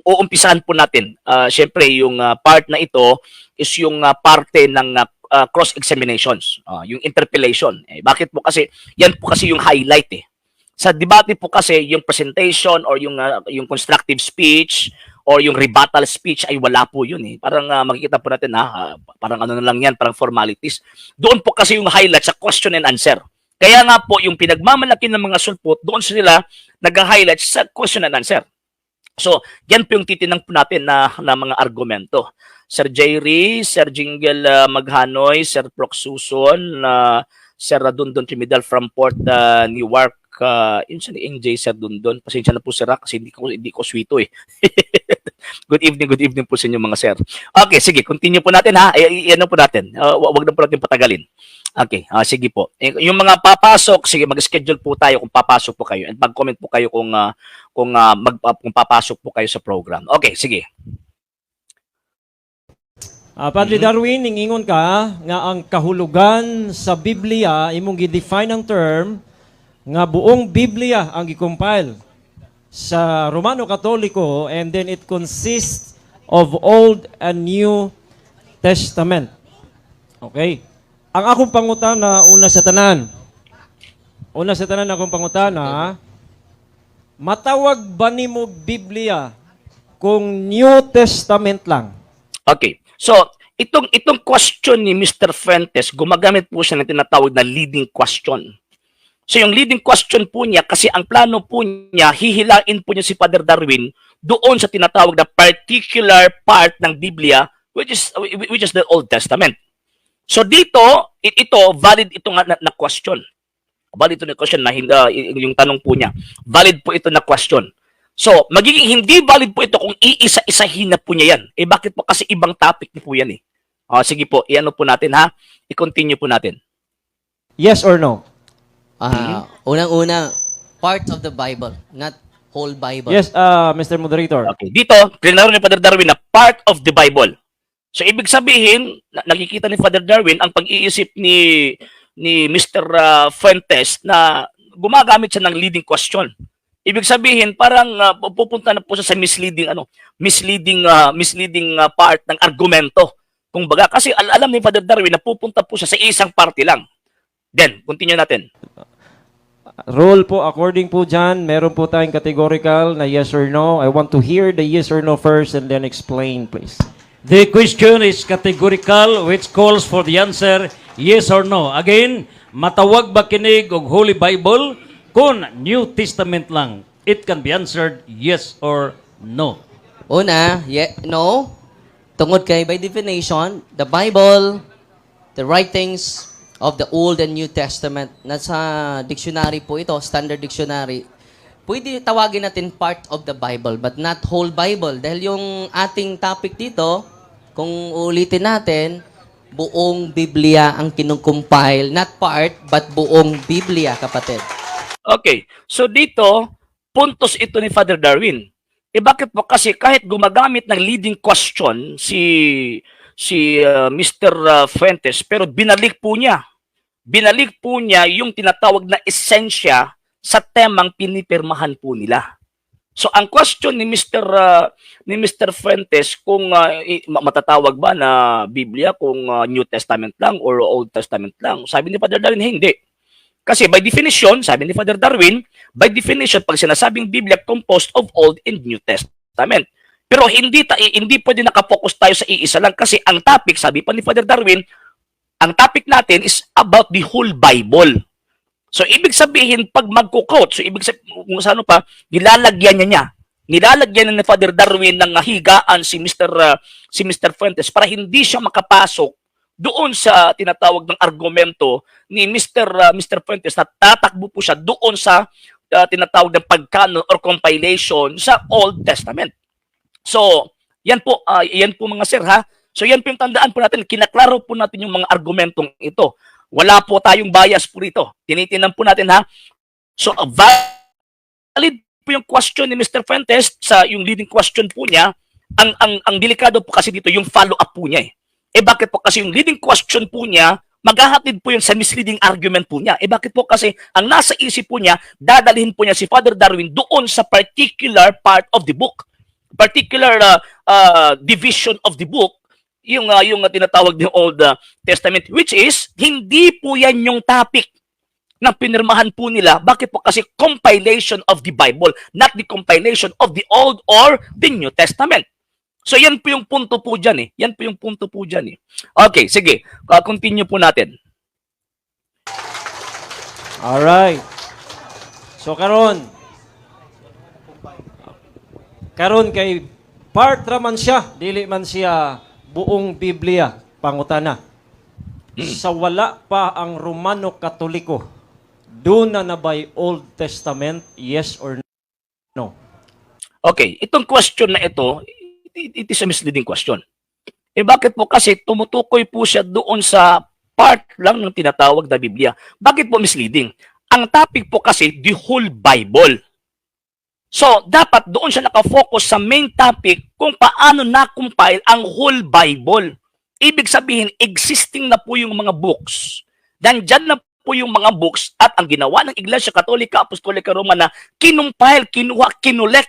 uumpisahan po natin. Siyempre, yung part na ito is yung parte ng cross-examinations, yung interpellation. Bakit po kasi, yan po kasi yung highlight Sa debate po kasi, yung presentation or yung constructive speech or yung rebuttal speech ay wala po yun Parang makikita po natin parang ano na lang yan, parang formalities. Doon po kasi yung highlight sa question and answer. Kaya nga po, yung pinagmamalaki ng mga sulpot, doon sila nag-highlight sa question and answer. So, yan po yung titinang po natin na mga argumento. Sir Jerry, Sir Jingle Maghanoy, Sir Prox Suson, Sir Dundon Trimidal from Port Newark, yun siya ni NJ Sir Dundon. Pasensya na po sir kasi hindi ko swito good evening po sa inyo mga sir. Okay, sige, continue po natin Ano po natin. Wag na po natin patagalin. Okay, sige po. Yung mga papasok, sige, mag-schedule po tayo kung papasok po kayo and mag-comment po kayo kung papasok po kayo sa program. Okay, sige. Padre Darwin, ningingon ka nga ang kahulugan sa Biblia imong gi-define ang term nga buong Biblia ang gi-compile sa Romano Katoliko and then it consists of Old and New Testament. Okay. Ang akong pangutana una sa tanan akong pangutana, matawag ba nimo Biblia kung New Testament lang? Okay. So, itong question ni Mr. Fuentes, gumagamit po siya ng tinatawag na leading question. So, yung leading question po niya, kasi ang plano po niya, hihilain po niya si Father Darwin doon sa tinatawag na particular part ng Biblia, which is the Old Testament. So, dito, valid ito nga na question. Valid ito na question na yung tanong po niya. Valid po ito na question. So, magiging hindi valid po ito kung iisa-isahin na po niya yan. Bakit po? Kasi ibang topic po yan sige po, iano po natin I-continue po natin. Yes or no? Unang-una, part of the Bible, not whole Bible. Yes, Mr. Moderator. Okay. Dito, klinaro ni Father Darwin na part of the Bible. So, ibig sabihin, nakikita ni Father Darwin ang pag-iisip ni Mr. Fuentes na gumagamit siya ng leading question. Ibig sabihin, parang pupunta na po siya sa misleading part ng argumento. Kung baga, kasi alam ni Father Darwin na pupunta po siya sa isang party lang. Then, continue natin. Rule po, according po dyan, meron po tayong categorical na yes or no. I want to hear the yes or no first and then explain, please. The question is categorical which calls for the answer yes or no. Again, matawag ba kinig og Holy Bible kung New Testament lang? It can be answered yes or no. Una, no. Tungod kay by definition, the Bible, the writings of the Old and New Testament, nasa dictionary po ito, standard dictionary, pwede tawagin natin part of the Bible, but not whole Bible. Dahil yung ating topic dito, kung ulitin natin, buong Biblia ang kinukumpile, not part, but buong Biblia, kapatid. Okay. So dito, puntos ito ni Father Darwin. Bakit po? Kasi kahit gumagamit ng leading question si Mr. Fuentes, pero binalik po niya yung tinatawag na esensya sa temang pinipirmahan po nila. So ang question ni Mr. Fuentes kung matatawag ba na Biblia kung New Testament lang or Old Testament lang, sabi ni Father Darwin hindi. Kasi by definition, sabi ni Father Darwin, by definition pag sinasabing Biblia composed of Old and New Testament. Pero hindi pwede nakapokus tayo sa iisa lang kasi ang topic, sabi pa ni Father Darwin, ang topic natin is about the whole Bible. So, ibig sabihin, pag magko-quote, so ibig sabihin, kung saan pa, nilalagyan niya. Nilalagyan ni Father Darwin ng higaan si Mr. Fuentes para hindi siya makapasok doon sa tinatawag ng argumento ni Mr. Fuentes na tatakbo po siya doon sa tinatawag ng pagcanon or compilation sa Old Testament. So, yan po mga sir So, yan po yung tandaan po natin. Kinaklaro po natin yung mga argumentong ito. Wala po tayong bias po rito. Tinitinan po natin So, valid po yung question ni Mr. Fuentes sa yung leading question po niya. Ang delikado po kasi dito yung follow-up po niya bakit po? Kasi yung leading question po niya, maghahatid po yun sa misleading argument po niya. Bakit po? Kasi ang nasa isip po niya, dadalhin po niya si Father Darwin doon sa particular part of the book. particular division of the book, yung tinatawag ng Old Testament, which is hindi po yan yung topic na pinirmahan po nila. Bakit po? Kasi compilation of the Bible, not the compilation of the Old or the New Testament. So yan po yung punto po dyan eh. Yan po yung punto po dyan eh. Okay, sige. Continue po natin. Alright. So karon kay part ra man siya, dili man siya buong Biblia, pangutana. Sa wala pa ang Romano Katoliko, doon na by Old Testament, yes or no? Okay, itong question na ito, it is a misleading question. Eh bakit po? Kasi tumutukoy po siya doon sa part lang ng tinatawag na Biblia. Bakit po misleading? Ang topic po kasi, the whole Bible. So, dapat doon siya nakafocus sa main topic kung paano na-compile ang whole Bible. Ibig sabihin, existing na po yung mga books. Nandyan na po yung mga books at ang ginawa ng Iglesia Katolika, Apostolika Romana, kinumpile, kinuha, kinulek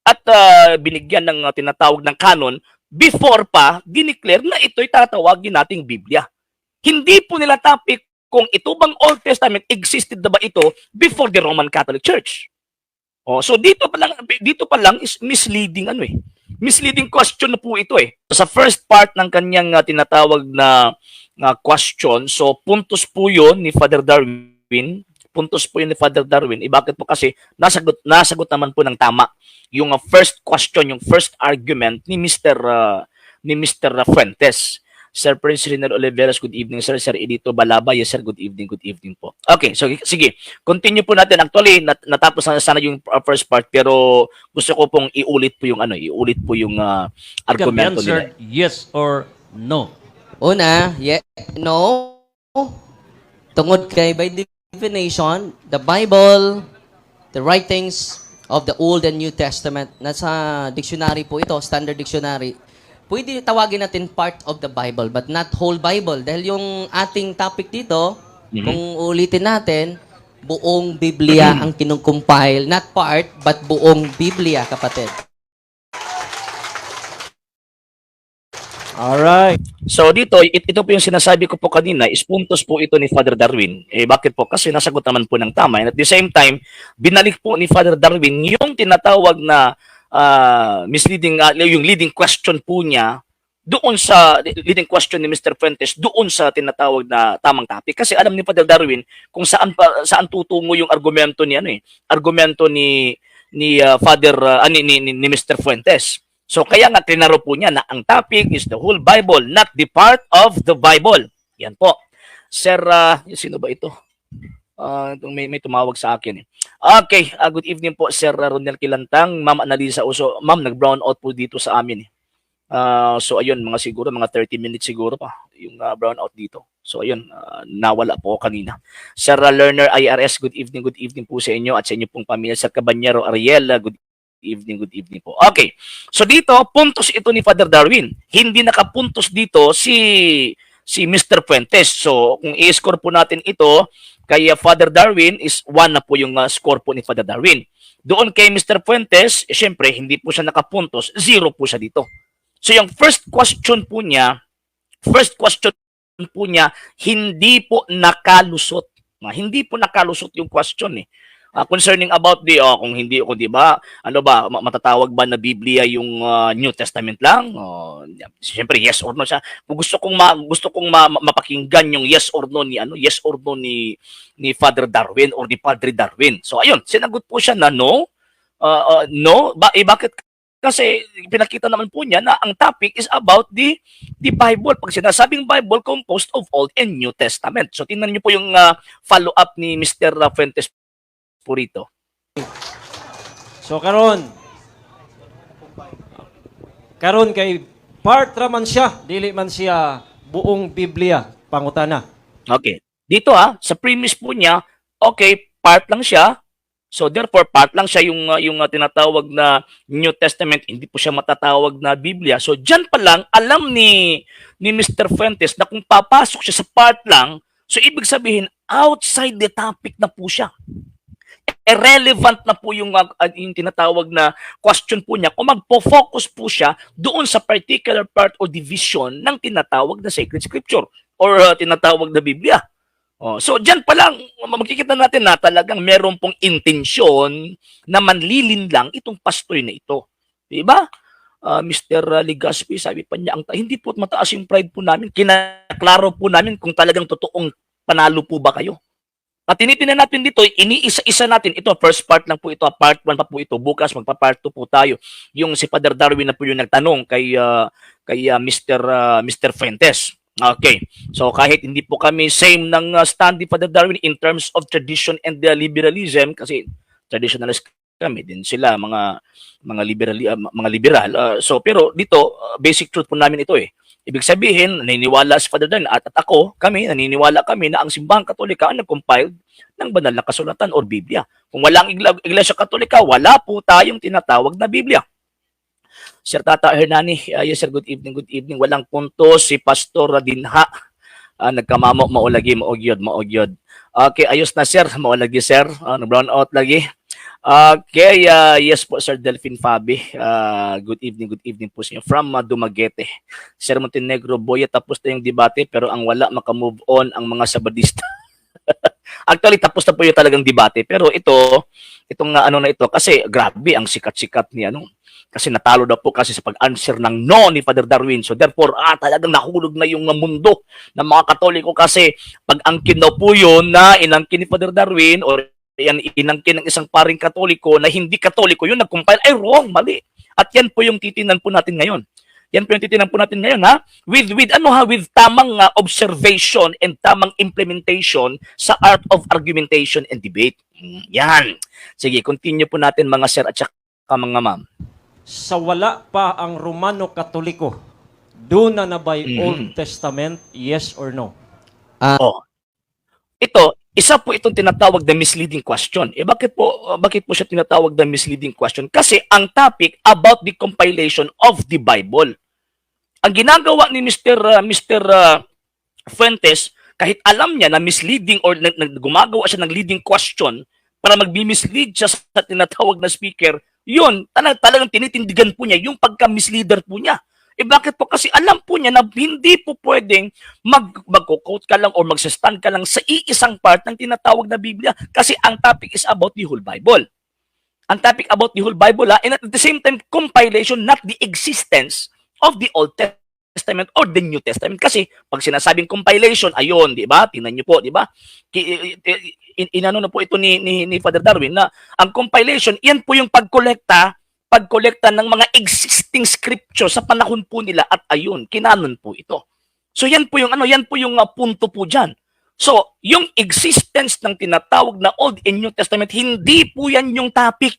at binigyan ng tinatawag ng canon before pa dineclare na ito'y tatawagin nating Biblia. Hindi po nila topic kung ito bang Old Testament existed na ba ito before the Roman Catholic Church. Oh, so dito pa lang is misleading misleading question na po ito eh. Sa first part ng kanyang tinatawag na question, so puntos po 'yon ni Father Darwin. Puntos po 'yon ni Father Darwin. Bakit po? Kasi nasagot naman po ng tama yung first question, yung first argument ni Mr. Fuentes. Sir Prince Rinal Oliveras, good evening sir. Sir Edito Balaba, yes sir, good evening po. Okay, so sige, continue po natin. Actually, natapos na sana yung first part, pero gusto ko pong iulit po yung argumento Answer nila. yes or no. Una, no. Tungod kay by definition, the Bible, the writings of the Old and New Testament, nasa dictionary po ito, standard dictionary, pwede tawagin natin part of the Bible, but not whole Bible. Dahil yung ating topic dito, kung ulitin natin, buong Biblia ang kinukumpile, not part, but buong Biblia, kapatid. Alright. So dito, ito po yung sinasabi ko po kanina, is puntos po ito ni Father Darwin. Eh bakit po? Kasi nasagot naman po ng tama. And at the same time, binalik po ni Father Darwin yung tinatawag na misleading, yung leading question po niya doon sa leading question ni Mr. Fuentes doon sa tinatawag na tamang topic. Kasi alam ni Father Darwin kung saan tutungo yung argumento ni argumento ni Father ni Mr. Fuentes. So kaya nga tinaro po niya na ang topic is the whole Bible, not the part of the Bible. Yan po. Sir, sino ba ito? May tumawag sa akin eh. Okay, good evening po Sir Ronel Kilantang, Ma'am Annalisa Uso. Ma'am, nag-brown out po dito sa amin eh. So ayun, mga 30 minutes siguro pa yung brown out dito. So ayun, nawala po kanina. Sir Learner IRS, good evening po sa inyo at sa inyo pong pamilya. Sir Cabanyero Ariel, good evening po. Okay, so dito, puntos ito ni Father Darwin. Hindi nakapuntos dito si Mr. Fuentes. So kung i-score po natin ito, kay Father Darwin is 1 na po yung score po ni Father Darwin. Doon kay Mr. Fuentes, syempre, hindi po siya nakapuntos, 0 po siya dito. So yung first question po niya, hindi po nakalusot. Hindi po nakalusot yung question eh. Concerning about kung di ba, matatawag ba na Biblia yung New Testament lang? Siyempre yes or no siya. Kung gusto kong mapakinggan yung yes or no ni Father Darwin or ni Padre Darwin. So ayun, sinagot po siya na no. No, bakit? Kasi pinakita naman po niya na ang topic is about the Bible. Pag sinasabing Bible, composed of Old and New Testament. So tingnan niyo po yung follow-up ni Mr. Fuentes po rito. So karon kay part ra man siya, dili man siya buong Biblia, pangutana. Okay. Dito sa premise po niya, okay, part lang siya. So therefore, part lang siya yung tinatawag na New Testament, hindi po siya matatawag na Biblia. So diyan pa lang alam ni Mr. Fuentes na kung papasok siya sa part lang, so ibig sabihin outside the topic na po siya. irrelevant na po yung tinatawag na question po niya kung magpo-focus po siya doon sa particular part o division ng tinatawag na sacred scripture or tinatawag na Biblia. So diyan pa lang makikita natin na talagang meron pong intensyon na manlilin lang itong pastor na ito. 'Di ba? Mr. Legaspi, sabi pa niya, hindi po mataas yung pride po namin. Kinaklaro po namin kung talagang totoong panalo po ba kayo. At tinitingnan natin dito, iniisa-isa natin. Ito, first part lang po ito. Part 1 pa po ito. Bukas, magpa-part 2 po tayo. Yung si Father Darwin na po yung nagtanong kay Mr. Fuentes. Okay. So, kahit hindi po kami same ng stand ni Father Darwin in terms of tradition and liberalism, kasi traditionalist kami din sila, mga liberal. So, pero dito, basic truth po namin ito eh. Ibig sabihin, naniniwala si Father Dan at naniniwala kami na ang simbahang Katolika ang nag-compiled ng banal na kasulatan or Biblia. Kung walang Iglesia Katolika, wala po tayong tinatawag na Biblia. Sir Tata Hernani, yes sir, good evening. Walang punto si Pastor Dinha. Nagkamamo, maulagi, maogyod. Okay, ayos na sir, maulagi sir. Brown out lagi. Okay, yes po Sir Delphine Fabi. Good evening po sa inyo from Dumaguete. Sir Montenegro, boya tapos na yung debate pero ang wala makamove on ang mga Sabadista. Actually tapos na po yung talagang debate pero itong ano na ito kasi grabe ang sikat-sikat ni kasi natalo daw po kasi sa pag-answer ng no ni Father Darwin. So therefore, talagang nahulog na yung mundo ng mga Katoliko kasi pag-angkin daw po yun na inangkin ni Father Darwin or yan inangkin ng isang paring Katoliko na hindi Katoliko yun nag-compile, ay wrong, mali. At yan po yung titinan po natin ngayon. Ha? With tamang observation and tamang implementation sa art of argumentation and debate. Yan. Sige, continue po natin mga sir at saka mga ma'am. Sa wala pa ang Romano Katoliko, doon na by Old Testament, yes or no? Isa po itong tinatawag na misleading question. Bakit po siya tinatawag na misleading question? Kasi ang topic about the compilation of the Bible. Ang ginagawa ni Mr. Fuentes, kahit alam niya na misleading or gumagawa siya ng leading question para magbi-mislead siya sa tinatawag na speaker, yun, talagang tinitindigan po niya yung pagka-misleader po niya. Bakit po? Kasi alam po niya na hindi po pwedeng mag-quote ka lang o mag-stand ka lang sa iisang part ng tinatawag na Biblia. Kasi ang topic is about the whole Bible. Ang topic about the whole Bible, and at the same time, compilation, not the existence of the Old Testament or the New Testament. Kasi pag sinasabing compilation, ayun, di ba? Tingnan niyo po, di ba? Inano na po ito ni Father Darwin na ang compilation, yan po yung pagkolekta ng mga existing scripture sa panahon po nila at ayun, kinanon po ito. So yan po yung punto po diyan. So, yung existence ng tinatawag na Old and New Testament, hindi po yan yung topic.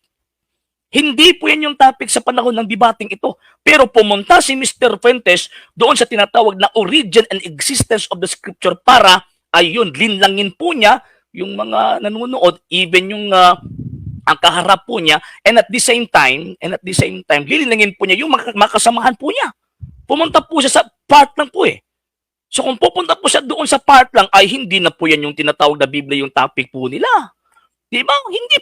Hindi po yan yung topic sa panahon ng debating ito. Pero pumunta si Mr. Fuentes doon sa tinatawag na origin and existence of the scripture para ayun, linlangin po niya yung mga nanonood, even yung ang kaharap po niya, and at the same time, lilinangin po niya yung makasamahan po niya. Pumunta po siya sa part lang po eh. So kung pupunta po siya doon sa part lang, ay hindi na po yan yung tinatawag na Biblia yung topic po nila. Di ba? Hindi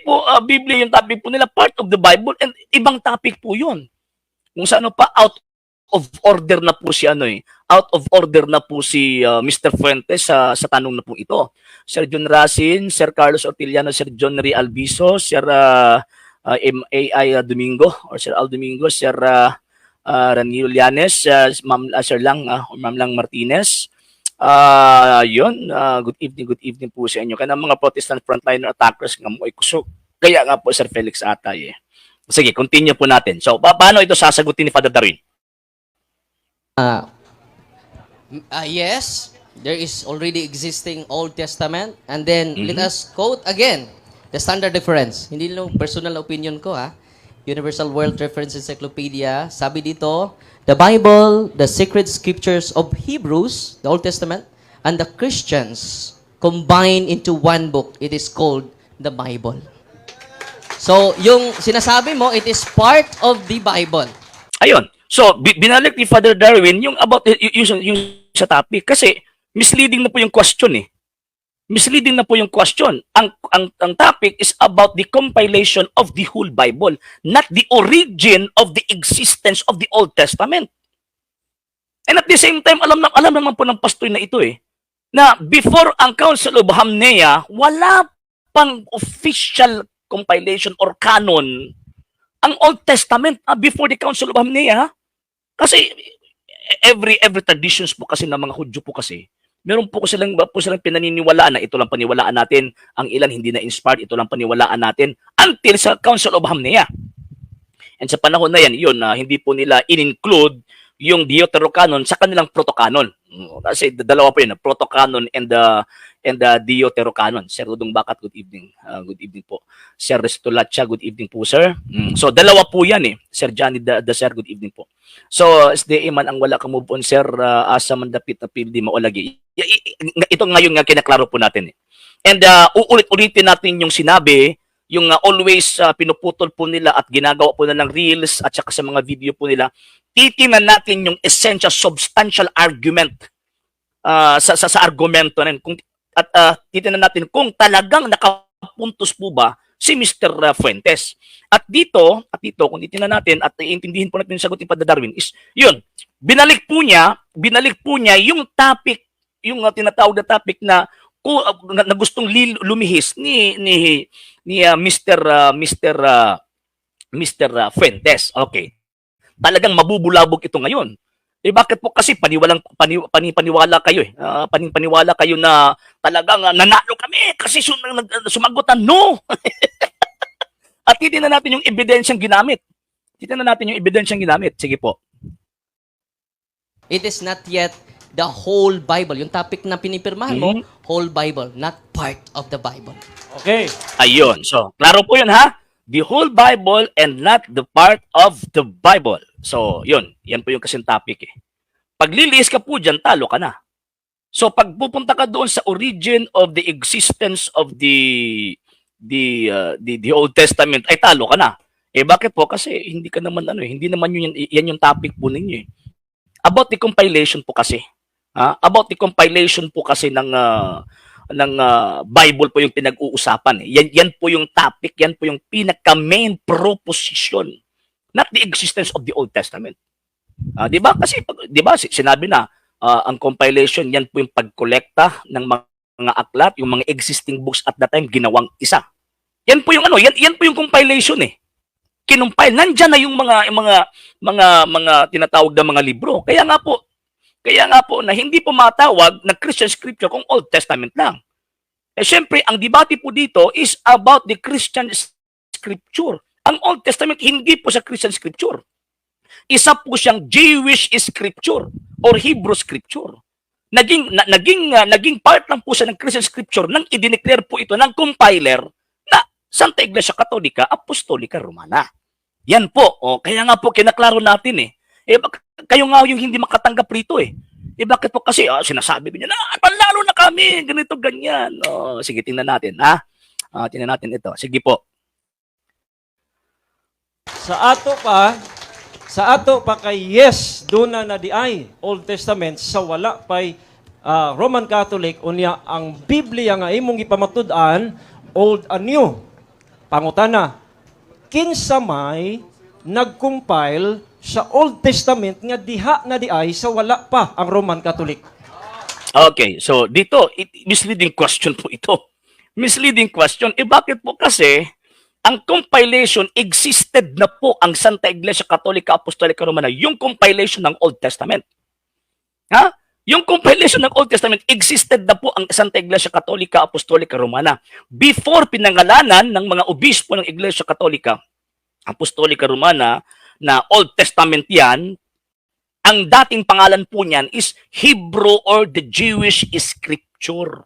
po Biblia yung topic po nila, part of the Bible, and ibang topic po yun. Kung saan pa, out of order na po si Mr. Fuentes sa tanong na po ito. Sir John Racine, Sir Carlos Ortiliano, Sir John Ray Albiso, Sir M.A.I. Domingo, or Sir Al Domingo, Sir Ranilo Llanes, Sir Ma'am Lang Martinez. Good evening po sa inyo. Kaya mga Protestant frontliner attackers nga mo ay kusog. Kaya nga po Sir Felix Atay. Sige, continue po natin. So, paano ito sasagutin ni Father Darwin? Yes, there is already existing Old Testament. And then, let us quote again the standard difference. Hindi lang personal opinion ko, ha? Universal World Reference Encyclopedia. Sabi dito, the Bible, the sacred scriptures of Hebrews, the Old Testament, and the Christians combined into one book. It is called the Bible. So, yung sinasabi mo, it is part of the Bible. Ayun. So, binalik ni Father Darwin yung about yung sa topic kasi misleading na po yung question eh. Misleading na po yung question. Ang topic is about the compilation of the whole Bible, not the origin of the existence of the Old Testament. And at the same time, alam naman po ng pastor na ito na before ang Council of Hamnea, wala pang official compilation or canon ang Old Testament before the Council of Hamnea. Kasi every traditions po kasi ng mga Hudyo po kasi, meron po silang pinaniniwalaan na ito lang paniwalaan natin, ang ilan hindi na inspired, ito lang paniwalaan natin until sa Council of Hamnea. And sa panahon na yan, hindi po nila in-include yung Deuterocanon sa kanilang protocanon. Kasi dalawa po yun, protocanon and the Deuterocanon. Sir Rudong Bakat, good evening. Good evening po. Sir Restolacha, good evening po, sir. So, dalawa po yan Sir Johnny, the sir, good evening po. So, SDA man ang wala ka move on, sir, asa man dapit na pildi maulagi. Ito ngayon nga kinaklaro po natin And uulit-ulitin natin yung sinabi, yung always pinuputol po nila at ginagawa po na ng reels at saka sa mga video po nila, titingnan natin yung essential, substantial argument sa argumento na yun. Titingnan natin kung talagang nakapuntos po ba si Mr. Fuentes. At dito, kung titingnan natin at iintindihin po natin yung sagot ni Padre Darwin is, yun, binalik po niya yung topic, yung tinatawag na topic na gustong lumihis ni Mr. Fuentes. Okay. Talagang mabubulabog ito ngayon. Bakit po? Kasi paniwala kayo paniwala kayo na talagang nanalo kami kasi sumagot na no. At titingnan natin yung ebidensyang ginamit. Sige po. It is not yet the whole Bible. Yung topic na pinipirmahan mo, whole Bible, not part of the Bible. Okay. Ayun. So, klaro po yun The whole Bible and not the part of the Bible. So, yun. Yan po yung kasing topic Pag lilis ka po dyan, talo ka na. So, pag pupunta ka doon sa origin of the existence of the Old Testament, ay talo ka na. Bakit po? Kasi hindi ka naman hindi naman yan yung topic po ninyo About the compilation po kasi. About the compilation po kasi ng Bible po yung pinag-uusapan. Yan po yung topic, yan po yung pinaka-main proposition. Not the existence of the Old Testament. 'Di ba? Kasi 'di ba sinabi na ang compilation yan po yung pagkolekta ng mga aklat, yung mga existing books at that time ginawang isa. Yan po yung yan po yung compilation Kinumpile nandiyan na yung mga tinatawag na mga libro. Kaya nga po na hindi po matawag na Christian scripture kung Old Testament lang. Siyempre, ang debate po dito is about the Christian scripture. Ang Old Testament hindi po sa Christian scripture. Isa po siyang Jewish scripture or Hebrew scripture. Naging part lang po siya ng Christian scripture nang idineclare po ito ng compiler na Santa Iglesia Katolika Apostolika Romana. Yan po. Kaya nga po kinaklaro natin kayo nga yung hindi makatanggap rito bakit po? Kasi sinasabi niya na panlalo na kami, ganito, ganyan. Sige, tingnan natin, tingnan natin ito. Sige po. Sa ato pa kay yes, doon na di ay Old Testament, sa wala pa'y Roman Catholic, unya ang Biblia nga imong ipamatud-an, Old and New. Pangutana, kinsa may nag-compile sa Old Testament nga diha na di ay sa wala pa ang Roman Catholic? Okay, so dito, misleading question po ito. Misleading question. Bakit po? Kasi ang compilation existed na po ang Santa Iglesia Katolika Apostolika Romana, yung compilation ng Old Testament. Yung compilation ng Old Testament existed na po ang Santa Iglesia Katolika Apostolika Romana before pinangalanan ng mga obispo ng Iglesia Katolika Apostolika Romana na Old Testament yan. Ang dating pangalan po niyan is Hebrew or the Jewish Scripture.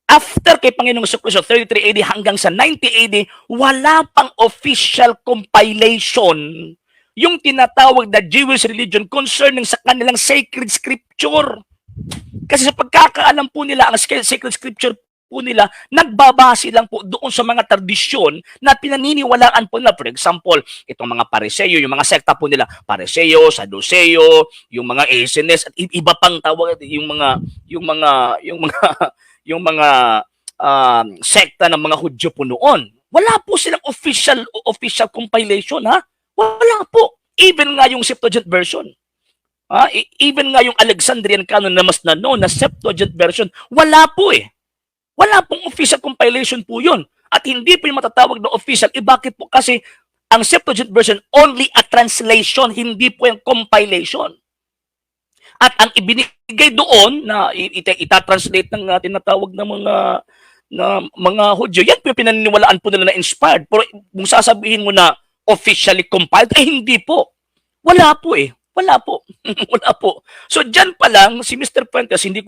After kay Panginoong Jesucristo, 33 AD hanggang sa 90 AD, wala pang official compilation yung tinatawag na Jewish religion concerning sa kanilang sacred scripture. Kasi sa pagkakaalam po nila, ang sacred scripture po nila, nagbabase lang po doon sa mga tradisyon na pinaniniwalaan po nila. For example, itong mga Pariseo, yung mga sekta po nila, Pariseo, Sadduceo, yung mga Essenes, at iba pang tawag, yung mga yung mga sekta ng mga Hudyo po noon. Wala po silang official compilation, ha? Wala po. Even nga yung Septuagint version. Even nga yung Alexandrian canon na mas na Septuagint version, wala po eh. Wala pong official compilation po yun. At hindi po yung matatawag na official. Bakit po? Kasi ang Septuagint version, only a translation, hindi po yung compilation. At ang ibinigay doon na itatranslate ng tinatawag na mga Hudyo, yan po yung pinaniniwalaan po nila na inspired. Pero kung sasabihin mo na officially compiled, hindi po. Wala po eh. Wala po. Wala po. So diyan pa lang si Mr. Fuentes, hindi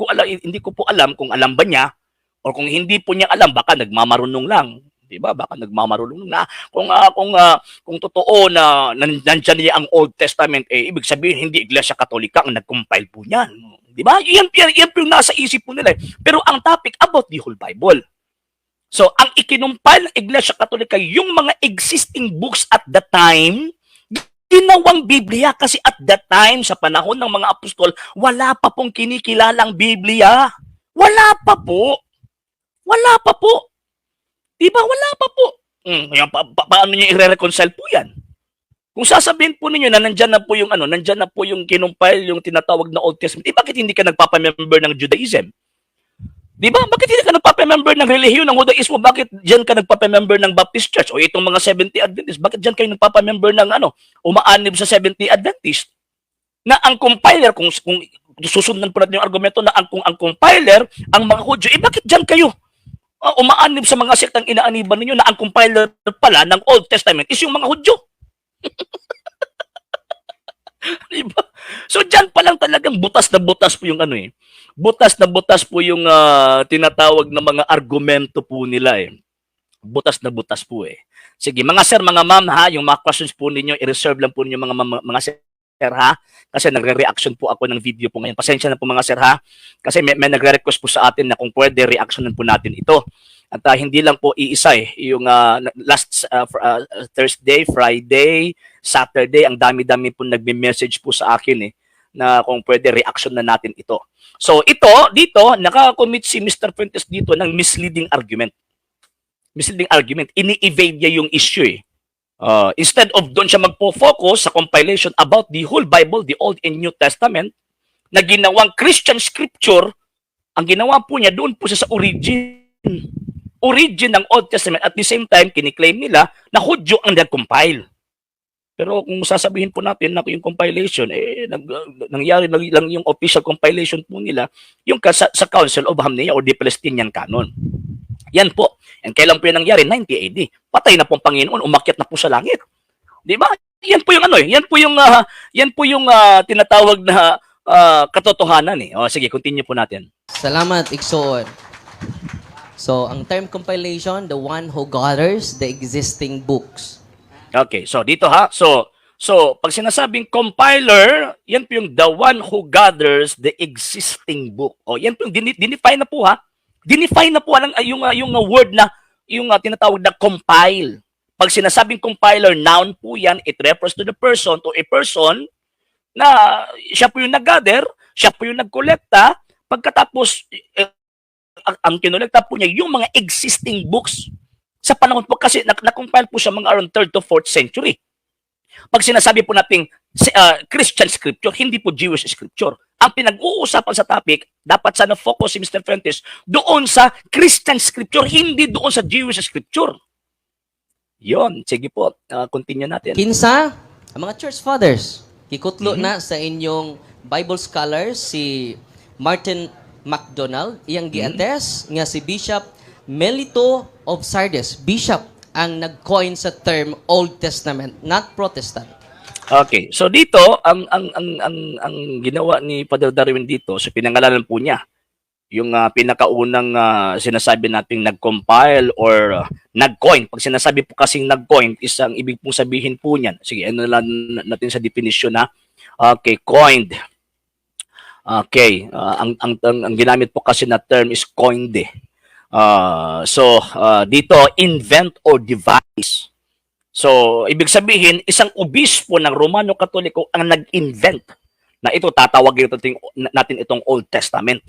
ko po alam kung alam ba niya o kung hindi po niya alam, baka nagmamarunong lang. 'Di ba? Baka nagmamarunong na kung totoo na nandiyan niya ang Old Testament, ibig sabihin hindi Iglesia Katolika ang nag-compile po niyan. 'Di ba? Yan po yung nasa isip po nila. Pero ang topic about the whole Bible. So, ang ikinumpile ng Iglesia Katolika, yung mga existing books at the time, ginawang Biblia kasi at that time, sa panahon ng mga apostol, wala pa pong kinikilalang Biblia. Wala pa po. Wala pa po. Diba? Wala pa po. Paano niyo i-reconcile po yan? Kung sasabihin po ninyo na nandyan na po yung kinumpile, yung tinatawag na Old Testament, bakit hindi ka nagpapamember ng Judaism? Diba? Bakit hindi ka nagpapamember ng relihiyon ng Judaismo? Bakit dyan ka nagpapamember ng Baptist Church? O itong mga 70 Adventist, bakit dyan kayo nagpapamember ng umaanib sa 70 Adventist? Na ang compiler, kung susundan po natin yung argumento na kung ang compiler, ang mga Hudyo, bakit dyan kayo umaanib sa mga sektang inaaniban ninyo na ang compiler pala ng Old Testament is yung mga Hudyo? Diba? So dyan pa lang talagang butas na butas po yung butas na butas po yung tinatawag na mga argumento po nila eh. Butas na butas po eh. Sige, mga sir, mga ma'am ha, yung mga questions po ninyo, i-reserve lang po ninyo mga sir ha, kasi nagre-reaction po ako ng video po ngayon. Pasensya na po mga sir ha, kasi may nagre-request po sa atin na kung pwede reactionan po natin ito. At hindi lang po iisa eh, yung last Thursday, Friday, Saturday, ang dami-dami po nagme-message po sa akin eh, na kung pwede reaction na natin ito. So dito, nakakommit si Mr. Fuentes dito ng misleading argument. Misleading argument. Ini-evade niya yung issue eh. Instead of doon siya magpo-focus sa compilation about the whole Bible, the Old and New Testament, na ginawang Christian scripture, ang ginawa po niya doon po siya sa origin ng Old Testament. At the same time, kiniklaim nila na Hudyo ang nag-compile. Pero kung sasabihin po natin na yung compilation, nangyari lang yung official compilation po nila, yung sa Council of Hamnea or the Palestinian Canon. Yan po. And kailan po yan nangyari? 90 AD. Patay na po ang Panginoon, umakyat na po sa langit. Di ba? Yan po yung yan po yung tinatawag na katotohanan eh. O sige, continue po natin. Salamat, Iksoon. So, ang term compilation, the one who gathers the existing books. Okay, so dito ha. So pag sinasabing compiler, yan po yung the one who gathers the existing book. O yan po yung dinefine na po ha. Dinefine na po yung word na yung tinatawag na compile. Pag sinasabing compiler, noun po yan, it refers to a person na siya po yung nag-gather, siya po yung nagkolekta, pagkatapos ang kinolekta po niya yung mga existing books. Sa panahon po kasi na-compile po siya mga around 3rd to 4th century. Pag sinasabi po nating Christian scripture, hindi po Jewish scripture. Ang pinag-uusapan sa topic, dapat sana focus si Mr. Fuentes doon sa Christian scripture, hindi doon sa Jewish scripture. Yon, sige po, continue natin. Kinsa, ang mga church fathers, kikutlo na sa inyong Bible scholars, si Martin MacDonald, iyang giates nga si Bishop Melito of Sardis, Bishop, ang nag-coin sa term Old Testament, not Protestant. Okay, so dito ang ginawa ni Father Darwin dito, so pinangalanan po niya yung pinakaunang sinasabi nating nag-compile or nag-coin. Pag sinasabi po kasing nag-coin, isang ibig pong sabihin po niyan. Sige, ano lang natin sa definition na. Okay, coined. Okay, ang ginamit po kasi na term is coined. Dito, invent or devise. So, ibig sabihin, isang obispo ng Romano Katoliko ang nag-invent na ito, tatawagin natin itong Old Testament.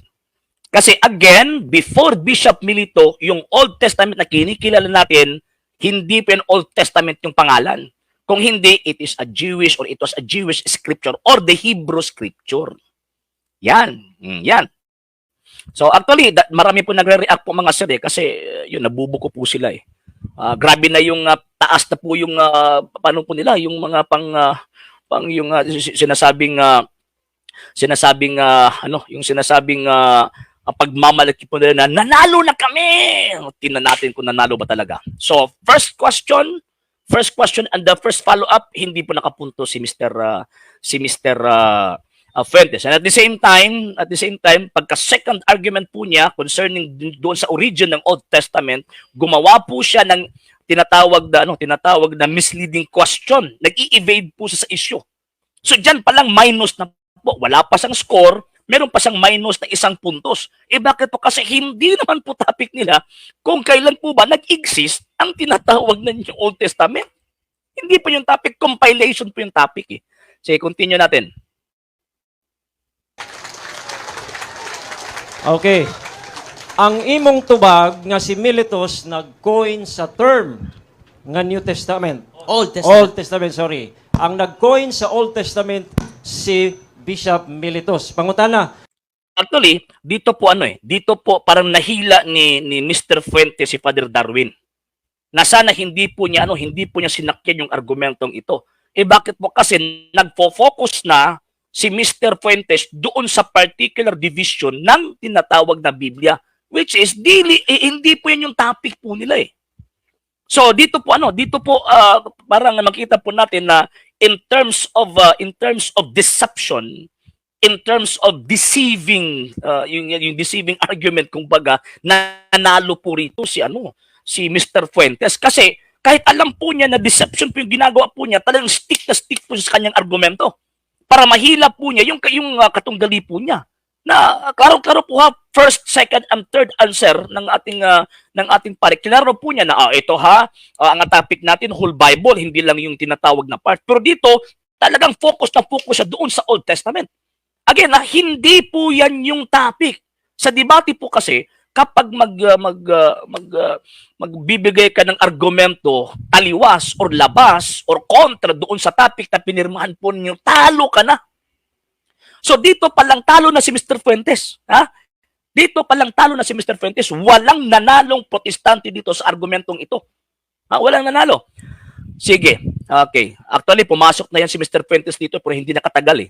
Kasi again, before Bishop Milito, yung Old Testament na kinikilala natin, hindi pa yung Old Testament yung pangalan. Kung hindi, it is a Jewish or it was a Jewish scripture or the Hebrew scripture. Yan. Yan. So actually, marami po nagre-react po mga sir kasi yun, nabubuko po sila eh. Grabe na yung taas na po yung paano po nila, yung mga pang yung sinasabing yung sinasabing pagmamalaki po nila na nanalo na kami. Tingnan natin kung nanalo ba talaga. So, first question and the first follow-up, hindi po nakapunto si Mr. Fuentes. And at the same time, pagka second argument po niya concerning doon sa origin ng Old Testament, gumawa po siya ng tinatawag na misleading question. Nag-i-evade po siya sa issue. So diyan pa lang minus na po. Wala pa siyang score, meron pa siyang minus na 1 puntos. Bakit po? Kasi hindi naman po topic nila kung kailan po ba nag-exist ang tinatawag na yung Old Testament. Hindi po yung topic, compilation po yung topic eh. Sige, continue natin. Okay. Ang imong tubag nga si Miletus nag-coin sa term nga New Testament. Old Testament. Old Testament, sorry. Ang nag-coin sa Old Testament si Bishop Miletus. Pangutana. Actually, dito po parang nahila ni Mr. Fuentes si Father Darwin. Na sana hindi po niya sinakyan yung argumentong ito. Bakit po? Kasi nagfo-focus na si Mr. Fuentes doon sa particular division ng tinatawag na Biblia, which is hindi po yan yung topic po nila eh. So dito po parang makita po natin na in terms of deception, in terms of deceiving yung deceiving argument kumbaga, nanalo po rito si Mr. Fuentes kasi kahit alam po niya na deception po yung ginagawa po niya, talagang stick po sa kanyang argumento para mahila po niya yung katunggali po niya na klaro po first, second, and third answer ng ating pare. Klaro po niya na ito ang topic natin whole Bible, hindi lang yung tinatawag na part. Pero dito talagang focus siya doon sa Old Testament. Again, hindi po yan yung topic. Sa debate po kasi kapag magbibigay ka ng argumento taliwas or labas or kontra doon sa topic na pinirmahan po ninyo, talo ka na. So dito palang talo na si Mr. Fuentes. Dito palang talo na si Mr. Fuentes. Walang nanalong protestante dito sa argumentong ito. Walang nanalo. Sige. Okay. Actually, pumasok na yan si Mr. Fuentes dito pero hindi nakatagal eh.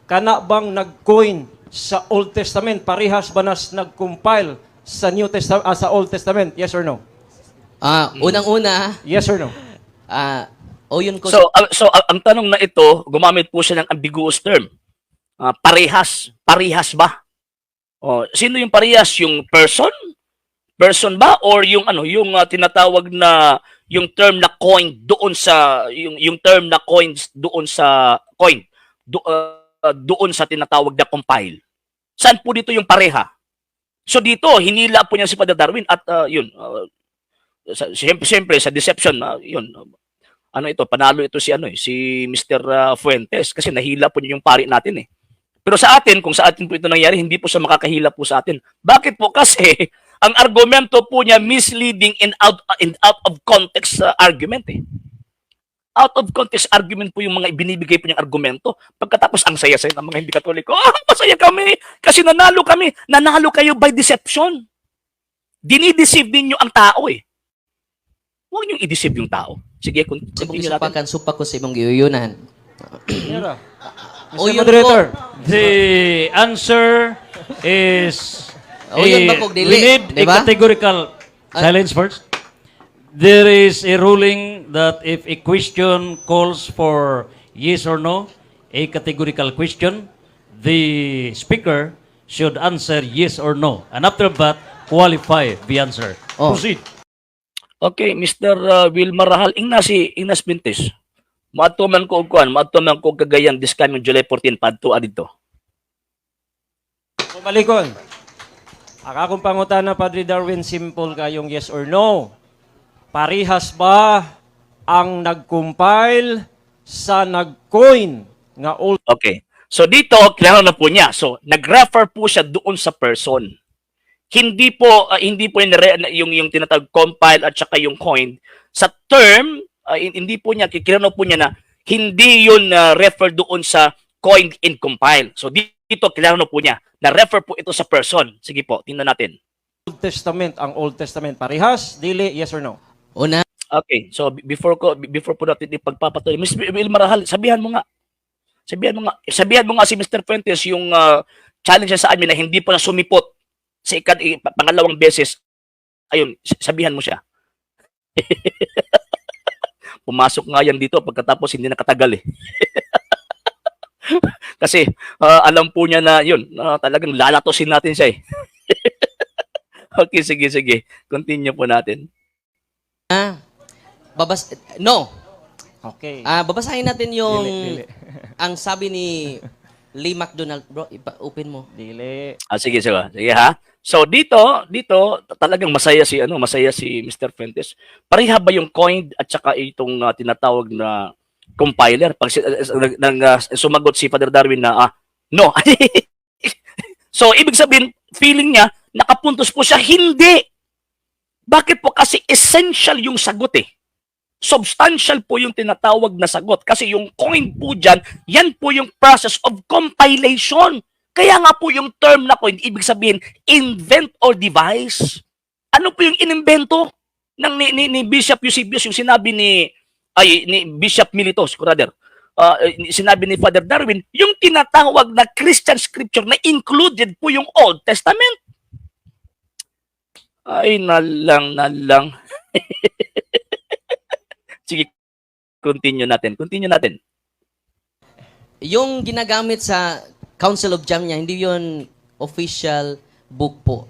Kana bang nag-coin sa Old Testament? Parehas ba nas nag-compile sa New Testament, sa Old Testament? Yes or no? Unang-una, Yes or no? yun ko. So ang tanong na ito, gumamit po siya ng ambiguous term. Parehas ba? Sino yung parehas? Yung person? Person ba or yung tinatawag na yung term na coin doon sa yung term na coins doon sa coin doon sa tinatawag na compile. Saan po dito yung pareha? So dito hinila po niya si Father Darwin at siyempre sa deception panalo ito si Mr. Fuentes kasi nahila po niya yung pari natin eh. Pero sa atin, kung sa atin po ito nangyari, hindi po siya makakahila po sa atin. Bakit po? Kasi ang argumento po niya misleading and out of context argument eh. Out of context argument po yung mga ibinibigay po niyang argumento. Pagkatapos ang saya-saya ng mga hindi Katoliko, masaya kami kasi nanalo kami. Nanalo kayo by deception. Dinideceive ninyo ang tao eh. Huwag niyong i-deceive yung tao. Sige, continue natin. Supakan supak ko sa imong giyuyunan. Mr. Yun Moderator. The answer is Yun ba kog dili? we need Diba? a categorical silence first. There is a ruling that if a question calls for yes or no, a categorical question, the speaker should answer yes or no. And after that, qualify the answer. Proceed. Okay, Mr. Wilmar Rahal, Ignas Bintes. Maatuman ko Cagayan this coming July 14 padto adito. Malikon. Akong pangutana, Padre Darwin, simple kayong yes or no. Parihas ba ang nag-compile sa nag-coin nga Old Okay. So dito, klaro na po niya. So nag-refer po siya doon sa person. Hindi po yung tinatawag compile at saka yung coin sa term, hindi po niya klaro po niya na hindi yun refer doon sa coin and compile. So dito klaro po niya na refer po ito sa person. Sige po, tingnan natin. Old Testament, ang Old Testament parehas, dili, yes or no? Una, Okay, so before po natin ipagpapatuloy, Ms. Will Marahal, sabihan mo nga si Mr. Fuentes yung challenge sa amin na hindi po na sumipot sa pangalawang beses. Ayun, sabihan mo siya. Pumasok nga yan dito pagkatapos hindi nakatagal eh. Kasi alam po niya na yun, talagang lalatosin natin siya eh. Okay, sige. Continue po natin. no. Okay. Babasahin natin yung Dili. ang sabi ni Lee McDonald. Bro, open mo. Dili. Sige ha. So dito talagang masaya si Mr. Fuentes. Pareha ba yung coin at saka itong tinatawag na compiler? Pag sumagot si Father Darwin na no. So ibig sabihin feeling niya nakapuntos po siya, hindi. Bakit po? Kasi essential yung sagot eh. Substantial po yung tinatawag na sagot. Kasi yung coin po dyan, yan po yung process of compilation. Kaya nga po yung term na coin, ibig sabihin, invent or devise. Ano po yung inimbento ng ni Bishop Eusebius, yung sinabi ni Bishop Militos, rather, sinabi ni Father Darwin, yung tinatawag na Christian scripture na included po yung Old Testament. Ay, nalang. Sige, continue natin. Yung ginagamit sa Council of Jamnia, hindi yun official book po.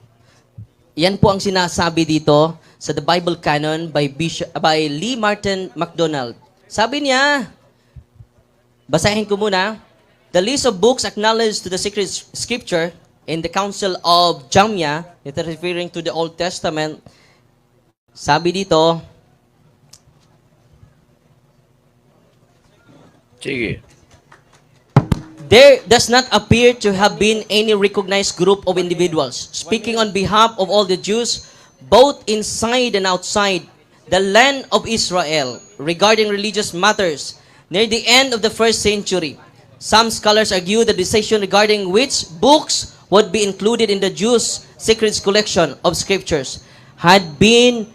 Yan po ang sinasabi dito sa The Bible Canon by Lee Martin MacDonald. Sabi niya, basahin ko muna, the list of books acknowledged to the sacred scripture in the Council of Jamnia, ito referring to the Old Testament, sabi dito, Sige. there does not appear to have been any recognized group of individuals speaking on behalf of all the Jews, both inside and outside the land of Israel, regarding religious matters near the end of the first century. Some scholars argue the decision regarding which books would be included in the Jews' sacred collection of scriptures had been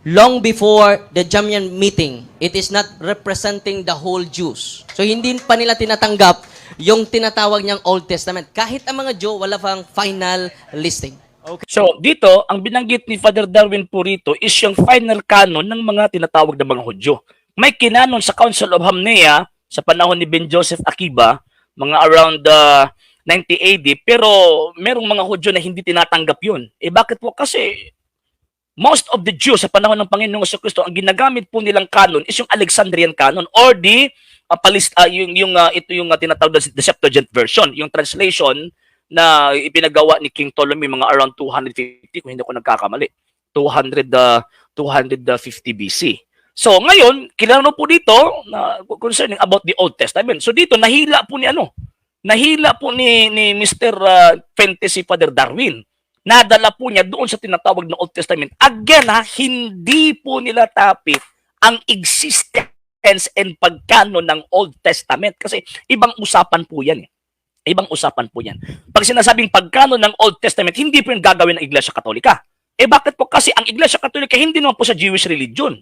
long before the Jamnian meeting. It is not representing the whole Jews. So hindi pa nila tinatanggap yung tinatawag niyang Old Testament. Kahit ang mga Jew, wala pang final listing. So dito, ang binanggit ni Father Darwin po rito is yung final canon ng mga tinatawag na mga Hudyo. May kinanon sa Council of Hamnea sa panahon ni Ben Joseph Akiba, mga around 90 AD, pero merong mga Hudyo na hindi tinatanggap yun. Bakit po? Kasi most of the Jews sa panahon ng Panginoong Jesucristo, ang ginagamit po nilang canon is yung Alexandrian canon or the yung tinatawag na the Septuagint version, yung translation na ipinagawa ni King Ptolemy mga around 250 kung hindi ko nagkakamali. 250 BC. So ngayon, kilala po dito na concerning about the Old Testament. So dito nahila po ni Mr. Fantasy Father Darwin. Nadala po niya doon sa tinatawag na Old Testament. Again hindi po nila tapit ang existence and pagkano ng Old Testament kasi ibang usapan po yan eh. Ibang usapan po yan. Pag sinasabing pagkano ng Old Testament, hindi po yung gagawin ng Iglesia Katolika. Bakit po? Kasi ang Iglesia Katolika hindi naman po sa Jewish religion.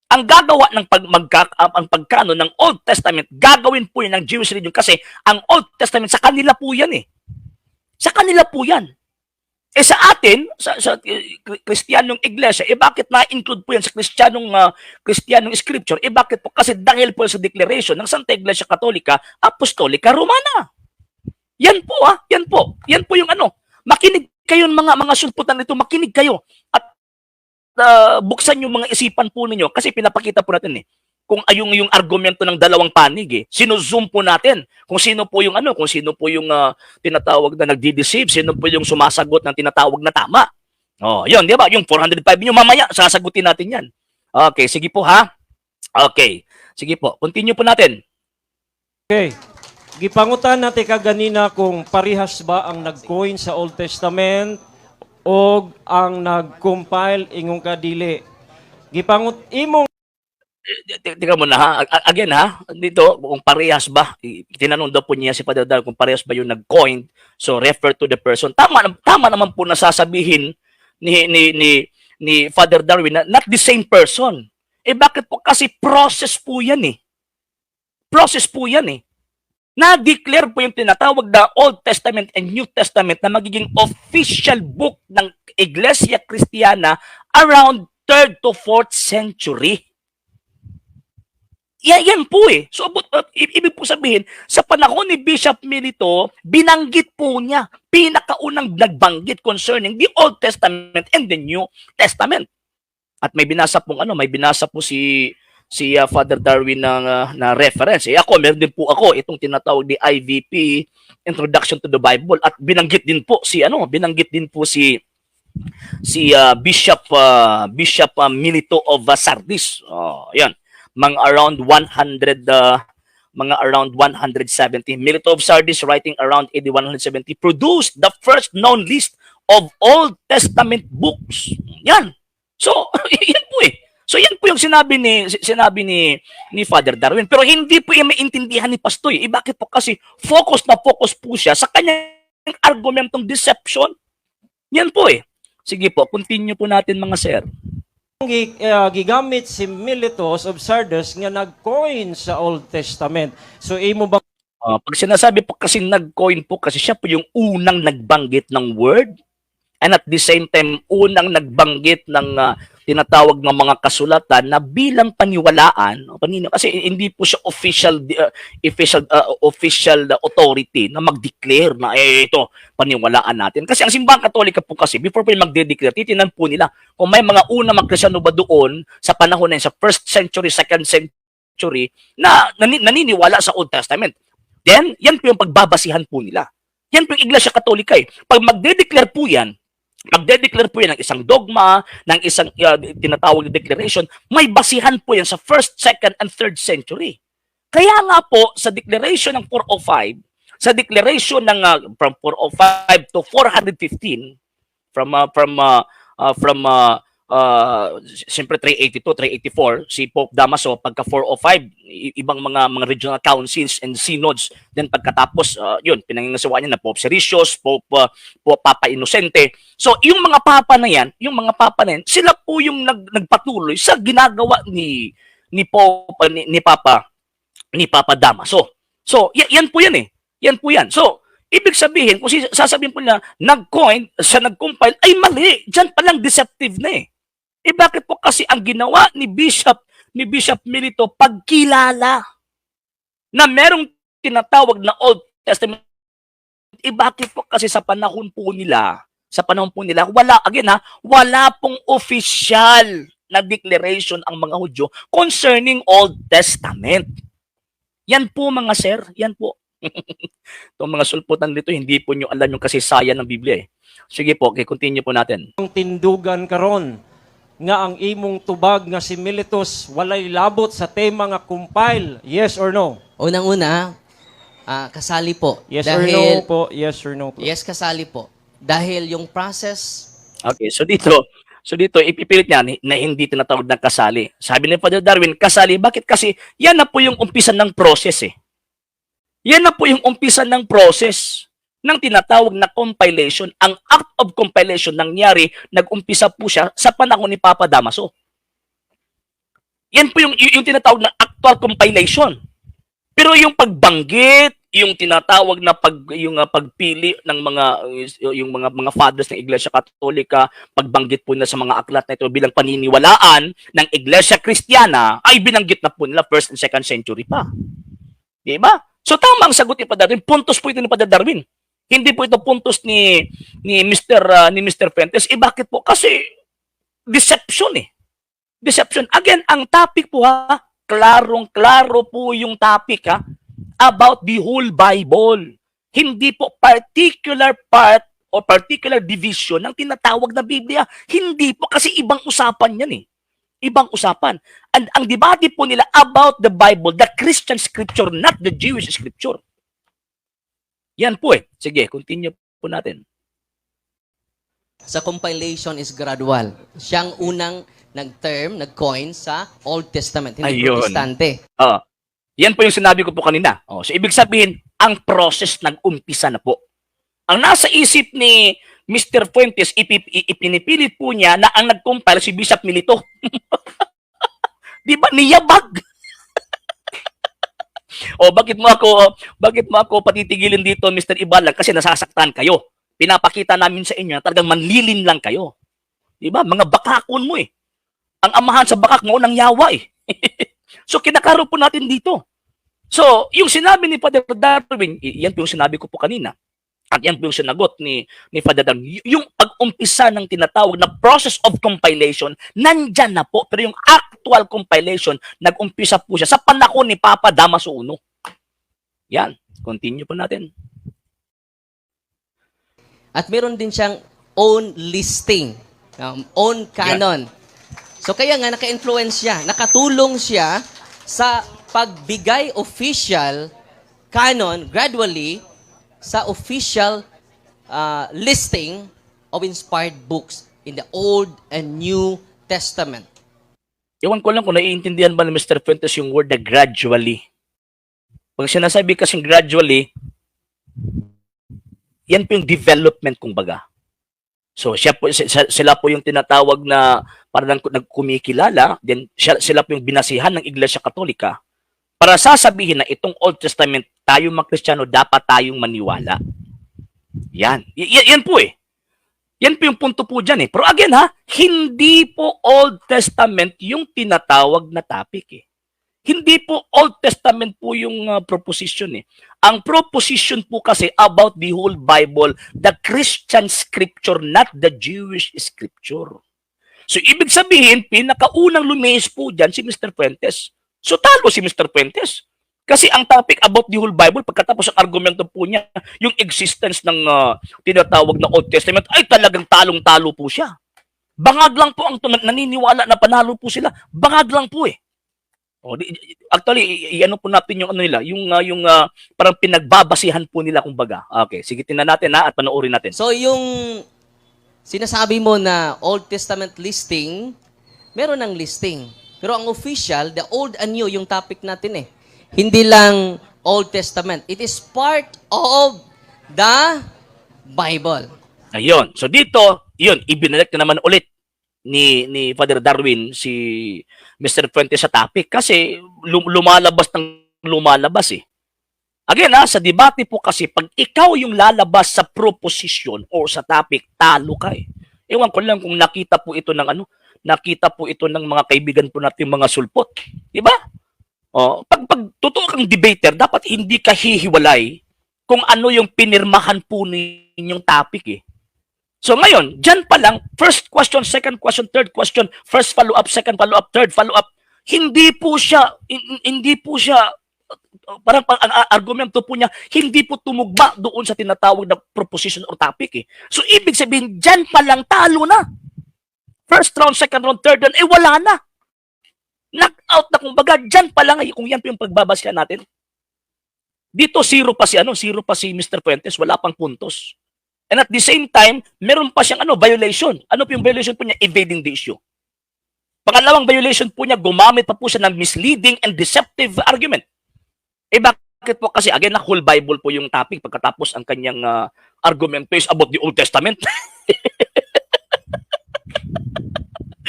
Ang gagawa ng ang pagkano ng Old Testament, gagawin po yun ng Jewish religion kasi ang Old Testament sa kanila po yan eh. Sa kanila po yan. Sa atin, sa Kristiyanong Iglesia, bakit na-include po yan sa Kristiyanong Scripture? Bakit po? Kasi dahil po sa declaration ng Santa Iglesia Katolika, Apostolica Romana. Yan po Yan po yung ano. Makinig kayo mga sulputan nito, makinig kayo. At buksan yung mga isipan po ninyo kasi pinapakita po natin kung yung argumento ng dalawang panig Sino-zoom po natin kung sino po yung tinatawag na nagdi-deceive, sino po yung sumasagot ng tinatawag na tama. Yun, di ba? Yung 405 nyo mamaya, sasagutin natin yan. Okay, sige po ha. Okay. Sige po, continue po natin. Okay. Gipangutan natin kaganina kung parihas ba ang nag-coin sa Old Testament o ang nag-compile ingong kadili. Imong Tingnan mo na ha. Again ha, dito kung parehas ba, tinanong daw po niya si Father Darwin kung parehas ba yung nag-coin. So refer to the person. Tama naman po na sasabihin ni Father Darwin na not the same person. Eh bakit po? Kasi process po yan eh. Process po yan eh. Na-declare po yung tinatawag na Old Testament and New Testament na magiging official book ng Iglesia Cristiana around 3rd to 4th century. Yan po eh. So, ibig po sabihin, sa panahon ni Bishop Milito, binanggit po niya, pinakaunang nagbanggit concerning the Old Testament and the New Testament. At may binasa po si Father Darwin na reference. Ako, meron din po ako itong tinatawag ni IVP, Introduction to the Bible, at binanggit din po si Bishop Milito of Sardis. Yan. Mga around 170. Milito of Sardis, writing around AD 170, produced the first known list of Old Testament books. Yan. So, yan po eh. So yan po yung sinabi ni Father Darwin. Pero hindi po yung maintindihan ni Pastoy. Bakit po? Kasi focus po siya sa kanyang argumentong deception. Yan po eh. Sige po, continue po natin mga sir. gigamit si Miletus of Sardis nga nag-coin sa Old Testament. So imo ba Pag sinasabi po kasi nag-coin po, kasi siya po yung unang nagbanggit ng word, and at the same time, unang nagbanggit ng tinatawag ng mga kasulatan na bilang paniwalaan, kasi hindi po siya official authority na mag-declare na ito, paniwalaan natin. Kasi ang simbahang Katolika po kasi, before po mag-declare, titinan po nila kung may mga unang mga Kristyano ba doon sa panahon na yun, sa 1st century, 2nd century, na naniniwala sa Old Testament. Then, yan po yung pagbabasihan po nila. Yan po yung Iglesia Katolika eh. Pag magde-declare po yan ng isang dogma, ng isang tinatawag na declaration, may basihan po yan sa 1st, 2nd, and 3rd century. Kaya nga po, sa declaration ng 405, sa declaration ng from 405 to 415, siyempre 382, 384, si Pope Damaso, pagka 405, ibang mga regional councils and synods, then pagkatapos, yun, pinangingasawa niya na Pope Sericios, Papa Innocente. So, yung mga papa na yan, sila po yung nagpatuloy sa ginagawa ni Papa Damaso. So, yan po yan eh. Yan po yan. So, ibig sabihin, kung sasabihin po nila, nag-compile, ay mali. Diyan palang deceptive na eh. Bakit po? Kasi ang ginawa ni Bishop Milito, pagkilala na merong tinatawag na Old Testament. Bakit po? Kasi sa panahon po nila, wala pong official na declaration ang mga Hudyo concerning Old Testament. Yan po mga sir, yan po. Itong mga sulputan dito, hindi po nyo alam yung kasaysayan ng Biblia eh. Sige po, continue po natin. ang tindugan karon nga ang imong tubag nga si Miletus walay labot sa tema nga compile? Yes or no? Unang-una, kasali po. Yes or no po? Yes or no po? Yes, kasali po. Dahil yung process, Okay, so dito ipipilit niya na hindi tinatawag ng kasali. Sabi ni Father Darwin, kasali. Bakit? Kasi yan na po yung umpisa ng process eh. Yan na po yung umpisa ng process ng tinatawag na compilation. Ang act of compilation nangyari, nag-umpisa po siya sa panahon ni Papa Damaso. Yan po yung tinatawag na actual compilation. Pero yung pagbanggit, yung tinatawag na pagpili ng mga fathers ng Iglesia Katolika, pagbanggit po nila sa mga aklat na ito bilang paniniwalaan ng Iglesia Cristiana, ay binanggit na po nila 1st and 2nd century pa. Di ba? So tama ang sagot ni Padre Darwin. Puntos po ito ni Padre Darwin. Hindi po ito puntos ni Mr. Fuentes. Bakit po? Kasi deception eh. Deception. Again, ang topic po klarong-klaro po yung topic about the whole Bible. Hindi po particular part o particular division ng tinatawag na Biblia. Hindi po kasi ibang usapan yan eh. Ibang usapan. And ang debate po nila about the Bible, the Christian scripture, not the Jewish scripture. Yan po eh. Sige, continue po natin. Sa compilation is gradual. Siyang unang nag-coin sa Old Testament, hindi Ayun. Protestante. Yan po yung sinabi ko po kanina. So ibig sabihin, ang process nag-umpisa na po. Ang nasa isip ni Mr. Fuentes, ipinipilit po niya na ang nag-compile si Bishop Milito. Di ba? Niyabag. bakit mo ako patitigilin dito, Mr. Ibalag? Kasi nasasaktan kayo. Pinapakita namin sa inyo na talagang manlilin lang kayo. Di ba? Mga bakakon mo eh. Ang amahan sa bakak mo nang yawa eh. So kinakaro po natin dito. So, yung sinabi ni Father Darwin, yan po yung sinabi ko po kanina. At yan po yung sinagot ni Father Darwin. Yung pag-umpisa ng tinatawag na process of compilation, nandyan na po. Pero yung actual compilation, nag-umpisa po siya sa panahon ni Papa Damaso I. Yan. Continue po natin. At meron din siyang own listing, own canon. So kaya nga naka-influence siya, nakatulong siya sa pagbigay official canon gradually sa official listing of inspired books in the Old and New Testament. Iwan ko lang kung naiintindihan ba ni Mr. Fuentes yung word na gradually. Pag sinasabi kasing gradually, yan po yung development kumbaga. So sila po yung tinatawag na parang nagkumikilala, then sila po yung binasihan ng Iglesia Katolika para sasabihin na itong Old Testament, tayo mga Kristiyano, dapat tayong maniwala. Yan. Yan po eh. Yan po yung punto po dyan eh. Pero again ha, hindi po Old Testament yung tinatawag na topic eh. Hindi po Old Testament po yung proposition eh. Ang proposition po kasi about the whole Bible, the Christian scripture, not the Jewish scripture. So ibig sabihin, pinakaunang lumihis po dyan si Mr. Fuentes. So talo si Mr. Fuentes. Kasi ang topic about the whole Bible, pagkatapos ang argumento po niya, yung existence ng tinatawag na Old Testament, ay talagang talong-talo po siya. Bangag lang po ang naniniwala na panalo po sila. Bangag lang po eh. Actually, ano po natin yung ano nila, yung parang pinagbabasihan po nila kumbaga. Okay, sige tingnan natin at panoorin natin. So yung sinasabi mo na Old Testament listing, meron ng listing. Pero ang official, the Old and New, yung topic natin eh. Hindi lang Old Testament. It is part of the Bible. Ayun. So dito, yun, ibinalik na naman ulit ni Father Darwin si Mr. Fuentes sa topic kasi lumalabas eh. Again sa debate po kasi pag ikaw yung lalabas sa proposition o sa topic, talo ka eh. Ewan ko lang kung nakita po ito ng mga kaibigan po natin mga sulpot. Di ba? Pag totoo kang debater, dapat hindi ka hihiwalay kung ano yung pinirmahan po ninyong topic eh. So ngayon, dyan pa lang, first question, second question, third question, first follow-up, second follow-up, third follow-up, hindi po siya, parang ang argumento po niya, hindi po tumugma doon sa tinatawag na proposition or topic eh. So ibig sabihin, dyan pa lang talo na. First round, second round, third round, wala na. Knock-out na kumbaga, dyan pa lang, kung yan po yung pagbabasya natin. Dito, zero pa si Mr. Fuentes, wala pang puntos. And at the same time, meron pa siyang violation. Ano po yung violation po niya? Evading the issue. Pangalawang violation po niya, gumamit pa po siya ng misleading and deceptive argument. Bakit po? Kasi again, na whole Bible po yung topic pagkatapos ang kanyang argument is about the Old Testament.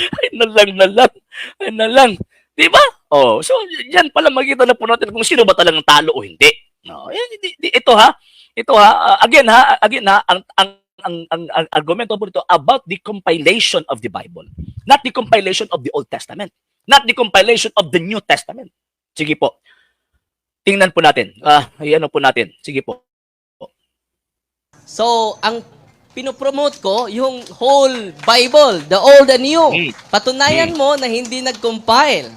Ay na lang. Diba? So yan pala makita na po natin kung sino ba talagang talo o hindi. Ito again, ang argumento po dito about the compilation of the Bible. Not the compilation of the Old Testament. Not the compilation of the New Testament. Sige po. Tingnan po natin. Po natin. Sige po. So, ang pinopromote ko, yung whole Bible, the Old and New. Patunayan mo na hindi nag-compile.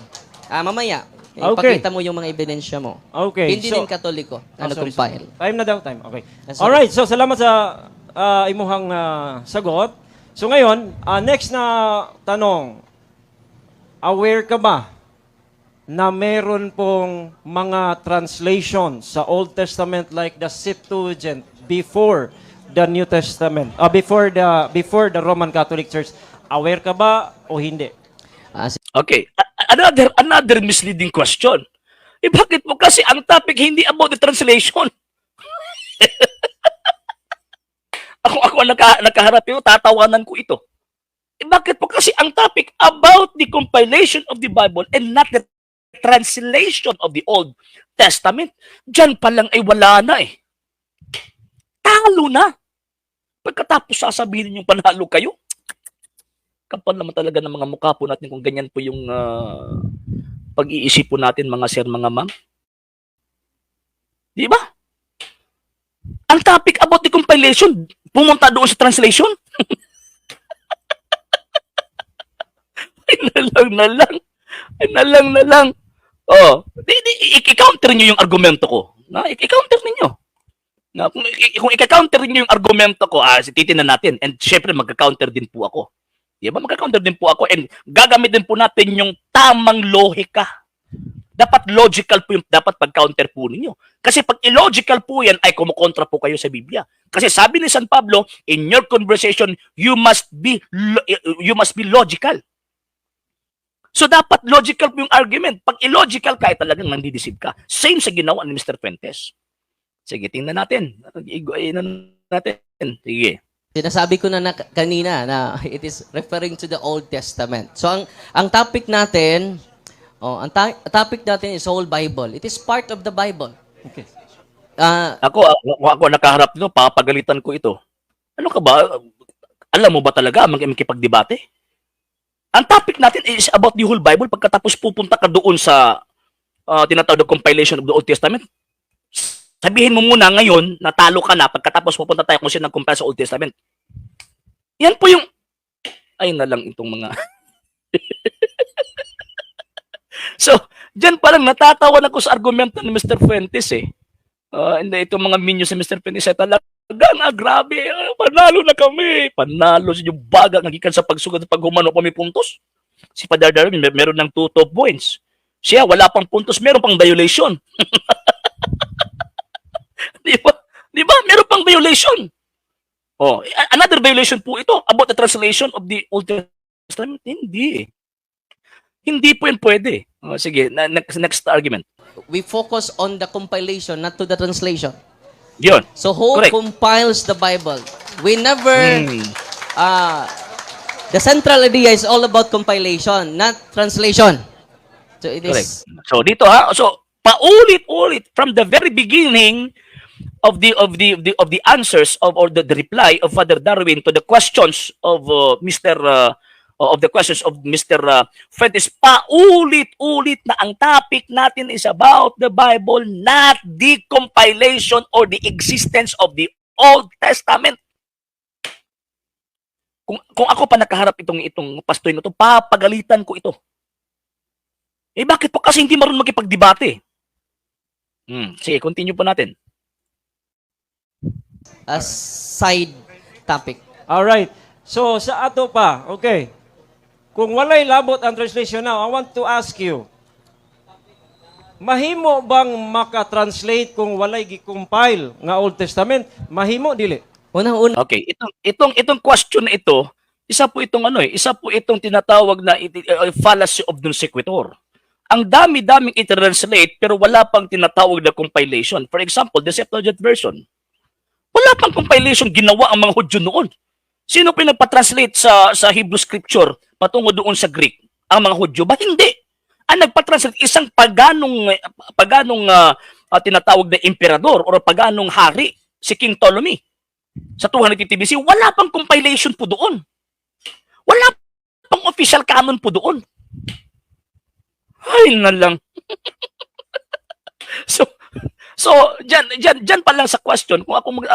Mamaya, Okay. ipakita mo yung mga ebidensya mo. Okay. Hindi din Katoliko na nag-compile. Time na daw, time. Okay. Sorry. Alright, so salamat sa imuhang sagot. So ngayon, next na tanong. Aware ka ba na meron pong mga translation sa Old Testament like the Septuagint before the New Testament, before the Roman Catholic Church. Aware ka ba o hindi? Ah, Okay. Another misleading question. Bakit po kasi ang topic hindi about the translation? Ako nakaharap ito, tatawanan ko ito. Bakit po kasi ang topic about the compilation of the Bible and not the translation of the Old Testament? Diyan pa lang ay wala na eh. Talo na. Pagkatapos sasabihin yung panalo kayo, kapal naman talaga ng mga mukha po natin kung ganyan po yung pag-iisip po natin mga sir, mga ma'am. Di ba? Ang topic about the compilation, pumunta doon sa translation. Ay, na lang. Oh, i-counter niyo yung argumento ko. I-counter niyo. Kung i-counter niyo yung argumento ko, titingnan natin. And syempre, magka-counter din po ako. Di ba? Magka-counter din po ako. And gagamit din po natin yung tamang lohika. Dapat logical po yung dapat pag-counter po ninyo. Kasi pag illogical po yan, ay kumukontra po kayo sa Biblia. Kasi sabi ni San Pablo, in your conversation, you must be logical. So dapat logical po yung argument. Pag illogical ka, ay talagang nandideceive ka. Same sa ginawa ni Mr. Fuentes. Sige, tingnan natin. Sige. Sinasabi ko na kanina na it is referring to the Old Testament. So ang topic natin, ang topic natin is whole Bible. It is part of the Bible. Okay. Ako nakaharap nito, papagalitan ko ito. Ano ka ba? Alam mo ba talaga makipagdebate? Ang topic natin is about the whole Bible. Pagkatapos pupunta ka doon sa tinatawag na compilation of the Old Testament. Sabihin mo muna ngayon, natalo ka na, pagkatapos pupunta tayo kung sino nag-compile sa Old Testament. Yan po yung, ay na lang itong mga, so, dyan parang natatawa ako sa argumento ni Mr. Fuentes eh. Hindi, itong mga minions si Mr. Fuentes ay talaga, grabe, panalo na kami. Panalo sa yung baga, nagikan sa pagsugod at paghumano kami puntos. Si Father Darwin, meron ng 2 top points. Siya, wala pang puntos, meron pang violation. Di ba? Meron pang violation. Another violation po ito about the translation of the Old Testament. Hindi. Hindi po yan pwede. Sige, next argument. We focus on the compilation, not to the translation. Yun. So who Correct. compiles the Bible? We never, the central idea is all about compilation, not translation. So it Correct. is, So dito so paulit-ulit from the very beginning of the answers or the reply of Father Darwin to the questions of Mr. Fuentes, paulit-ulit na ang topic natin is about the Bible, not the compilation or the existence of the Old Testament. Kung ako pa nakaharap itong pastor na to, papagalitan ko ito. Bakit po? Kasi hindi marunong makipagdebate. Sige, continue po natin. a side topic. All right. So sa ato pa, okay. Kung walay labot ang translation now, I want to ask you, mahimo bang maka-translate kung walay gi-compile nga Old Testament? Mahimo dili? Unang-una, Okay, itong question na ito, isa po itong tinatawag na fallacy of non sequitur. Ang dami-daming i-translate pero wala pang tinatawag na compilation. For example, the Septuagint version. Wala pang compilation ginawa ang mga Hudyo noon. Sino pinagpa-translate sa Hebrew scripture patungo doon sa Greek? Ang mga Hudyo ba? Hindi. Ang nagpa-translate isang paganong tinatawag na emperador o paganong hari, si King Ptolemy. Sa 250 BC, wala pang compilation po doon. Wala pang official canon po doon. Ay na lang. So diyan pa lang sa question, kung ako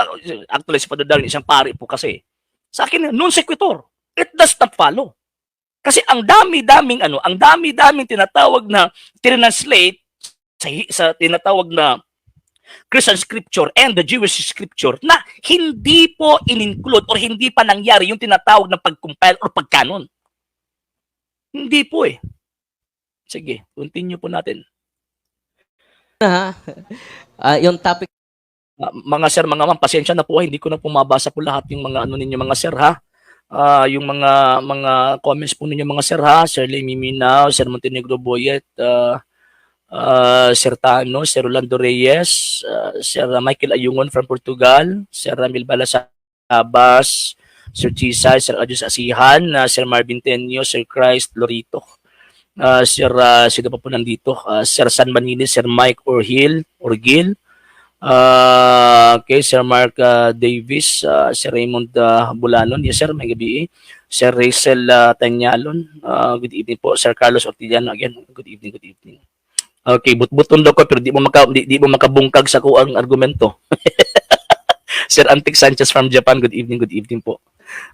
actually si Father Darwin, isang pari po kasi. Sa akin, non sequitur. It does not follow. Kasi ang dami-daming tinatawag na translate sa tinatawag na Christian scripture and the Jewish scripture na hindi po in-include or hindi pa nangyari yung tinatawag na pag-compile or pag-canon. Hindi po eh. Sige, continue po natin. Yung topic Mga sir, mga ma'am, pasensya na po, hindi ko na pumabasa po lahat yung mga ano ninyo mga sir ha. Yung mga comments po ninyo mga sir ha, Sir Lee Miminaw, Sir Montenegro Boyet, Sir Tano, Sir Rolando Reyes, Sir Michael Ayungon from Portugal, Sir Ramil Balasabas, Sir Chisay, Sir Adjus Asihan, Sir Marvin Tenyo, Sir Christ Lorito, Sir sino pa po nandito, Sir San Manini, Sir Mike Orgil, okay, Sir Mark Davis, Sir Raymond Bulanon, yes sir, may gabi. Sir Rachel Tanyalon, good evening po. Sir Carlos Ortillano, again, good evening, good evening. Okay, but-buton daw ko pero di mo makabungkag sa kuang argumento. Sir Antic Sanchez from Japan, good evening po.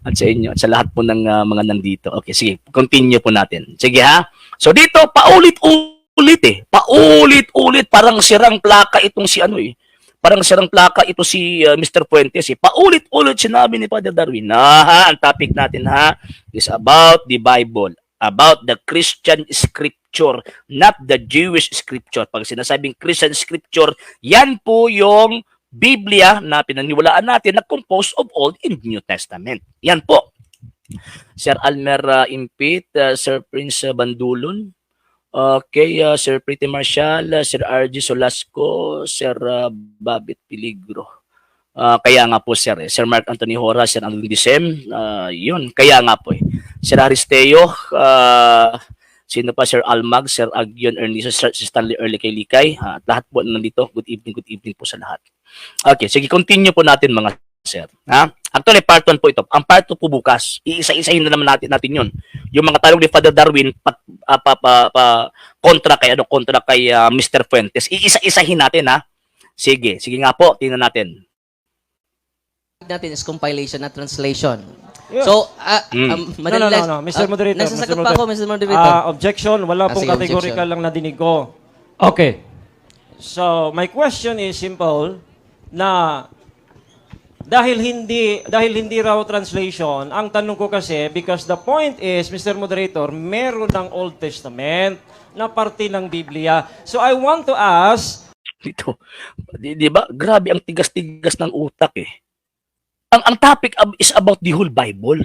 At sa inyo, at sa lahat po ng mga nandito. Okay, sige, continue po natin. Sige ha. So dito, paulit-ulit parang sirang plaka itong si ano eh. Parang sirang plaka ito si Mr. Fuentes eh. Paulit-ulit sinabi ni Father Darwin. Ang topic natin ha is about the Bible, about the Christian scripture, not the Jewish scripture. Pag sinasabing Christian scripture, yan po yung Biblia na pinaniwalaan natin na composed of Old and New Testament. Yan po. Sir Almer Impit, Sir Prince Bandulon, okay, Sir Pretty Marshall, Sir RG Solasco, Sir Babit Piligro. Kaya nga po sir, Sir Mark Anthony Hora, Sir Andrew Disem, yun, kaya nga po eh. Sir Aristeo, sino pa, Sir Almag, Sir Agion Ernesto, Sir Stanley Early Likay, at lahat po nandito, good evening po sa lahat. Okay, sige, continue po natin mga sir. Ha? Actually, part 1 po ito. Ang part 2 po bukas, iisa-isahin na naman natin yun. Yung mga tanong ni Father Darwin kontra kay Mr. Fuentes, iisa-isahin natin ha. Sige nga po, tingnan natin. is compilation, not translation. Yeah. So, No. Mr. Moderator. Nasasagot pa ako, Mr. Moderator. Objection, wala pong sige, categorical lang nadinig ko. Okay. So, my question is simple na dahil hindi raw translation, ang tanong ko kasi, because the point is, Mr. Moderator, meron ng Old Testament na parte ng Biblia. So I want to ask, Dito, di ba? Grabe ang tigas-tigas ng utak eh. Ang topic is about the whole Bible.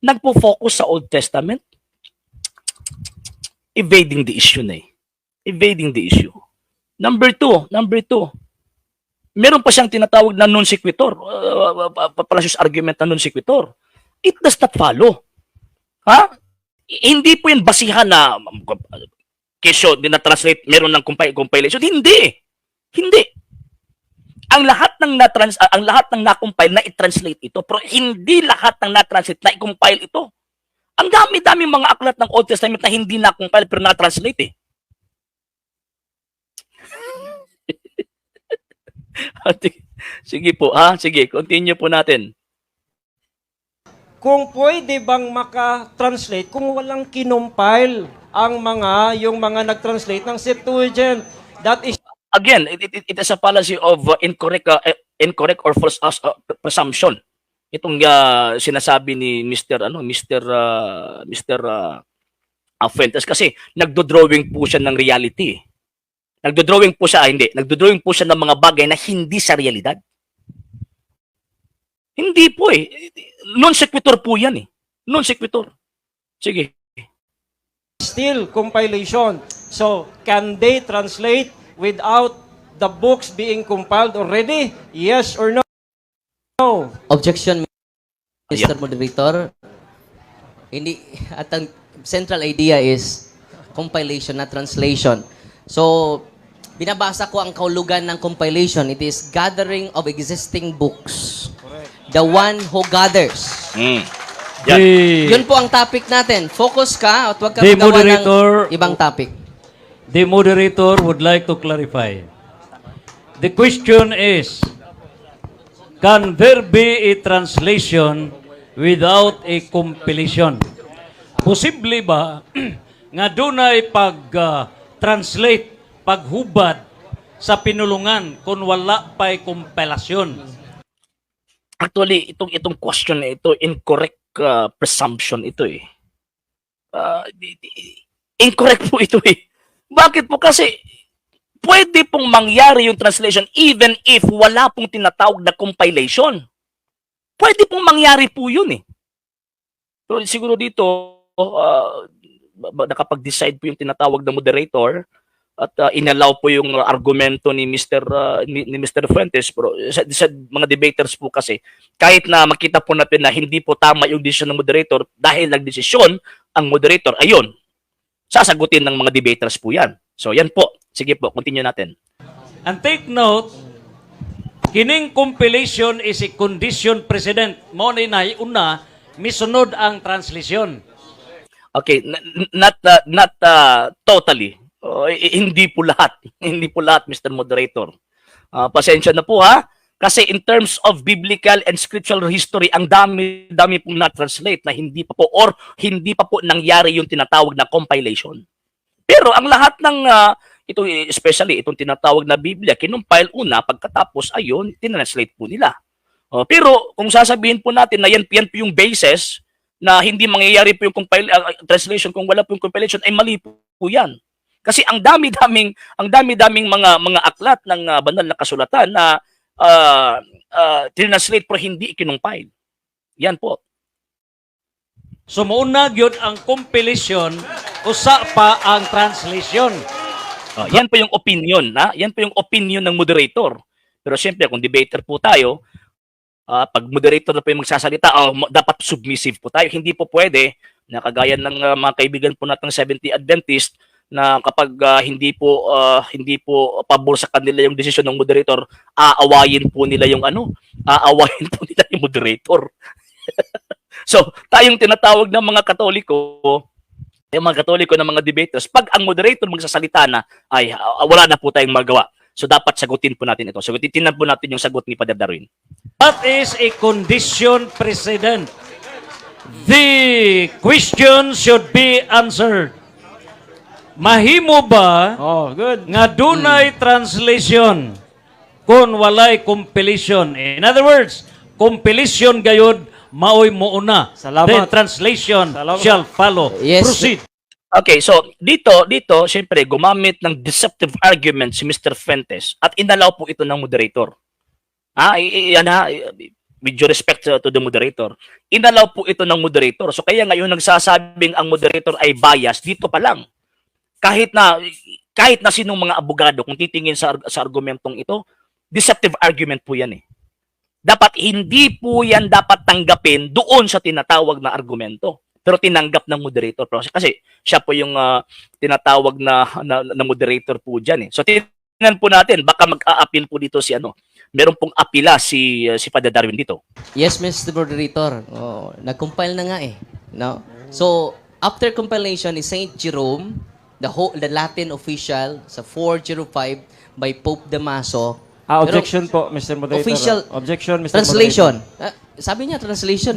Nagpo-focus sa Old Testament. Evading the issue na eh. Evading the issue. Number two, meron pa siyang tinatawag na non sequitur, fallacious argument na non sequitur. It does not follow. Ha? Hindi po yan basihan na kesyo, dinatranslate, meron ng compilation. Hindi. Ang lahat ng na-compile na i-translate ito, pero hindi lahat ng na-translate na i-compile ito. Ang dami-dami mga aklat ng Old Testament na hindi na-compile pero na-translate eh. Sige po, ha? Sige, continue po natin. kung pwede bang maka-translate kung walang kinompile yung mga nag-translate ng Septuagint. That is Again, it is a fallacy of incorrect or false presumption. Itong sinasabi ni Mr. Fuentes kasi nagdo-drawing po siya ng reality. Nagdo-drawing po siya ng mga bagay na hindi sa realidad. Hindi po eh. Non sequitur po yan eh. Non sequitur. Sige. still compilation. So, can they translate without the books being compiled already? Yes or no? No. Objection, Mr. Yeah. Moderator. Hindi, at ang central idea is compilation, not translation. So, binabasa ko ang kahulugan ng compilation. It is gathering of existing books. The one who gathers. Yan. Yun po ang topic natin. Focus ka at huwag ka The magawa moderator- ng ibang topic. The moderator would like to clarify. The question is, can there be a translation without a compilation? Posible ba nga dunay pag-translate, paghubad sa pinulungan kung wala pa'y kompilasyon? Actually, itong question na ito, incorrect presumption ito eh. Incorrect po ito eh. Bakit po? Kasi pwede pong mangyari yung translation even if wala pong tinatawag na compilation. Pwede pong mangyari po yun eh. So siguro dito, nakapag-decide po yung tinatawag na moderator at inallow po yung argumento ni Mr. Fuentes. Pero sa mga debaters po kasi, kahit na makita po natin na hindi po tama yung decision ng moderator dahil nagdesisyon ang moderator, ayun, sasagutin ng mga debaters po yan. So yan po. Sige po, continue natin. And take note, kining compilation is a condition precedent. Mo na una, misunod ang translation. Okay, not totally. Hindi po lahat. Hindi po lahat, Mr. Moderator. Pasensya na po ha. Kasi in terms of biblical and scriptural history, ang dami pong na-translate na hindi pa po or hindi pa po nangyari yung tinatawag na compilation. Pero ang lahat ng ito, especially itong tinatawag na Biblia, kinumpile una, pagkatapos ayun, tinranslate po nila. Pero kung sasabihin po natin na yan po yung basis na hindi mangyayari po yung translation kung wala po yung compilation, ay mali po yan. Kasi ang dami-daming mga aklat ng banal na kasulatan na tinranslate pero hindi ikinumpile. Yan po. So mauna gyud ang compilation, usa pa ang translation. Yan po yung opinion, ha? Yan po yung opinion ng moderator. Pero siyempre, kung debater po tayo, pag moderator na po yung magsasalita, dapat submissive po tayo. Hindi po pwede, na kagaya ng mga kaibigan po natin Seventh-day Adventist, na kapag hindi po pabor sa kanila yung desisyon ng moderator, aawayin po nila yung moderator. So, tayong tinatawag ng mga Katoliko, yung mga Katoliko ng mga debaters, pag ang moderator magsasalita na, ay wala na po tayong magawa. So, dapat sagutin po natin ito. So, titignan po natin yung sagot ni Father Darwin. That is a condition precedent. The question should be answered. Mahimo ba Oh, good. nga dunay translation kung walay compilation? In other words, compilation gayud maoy mouna. Salamat. Then translation Salamat. shall follow. Yes. Proceed. Okay, so dito, syempre, gumamit ng deceptive argument si Mr. Fuentes at inalaw po ito ng moderator. With due respect to the moderator, inalaw po ito ng moderator. So kaya ngayon nagsasabing ang moderator ay bias dito pa lang. Kahit na sinong mga abogado, kung titingin sa argumentong ito, deceptive argument po yan eh. Dapat hindi po yan dapat tanggapin doon sa tinatawag na argumento. Pero tinanggap ng moderator. Kasi siya po yung tinatawag na moderator po dyan eh. So tingnan po natin, baka mag-a-appeal po dito meron pong apila si Father Darwin dito. Yes, Mr. Moderator. Nag-compile na nga eh. No? So, after compilation is Saint Jerome, the Latin official sa 405 by Pope Damaso. Objection po, Mr. Moderator. Official Objection, Mr. translation. Moderator. Sabi niya translation.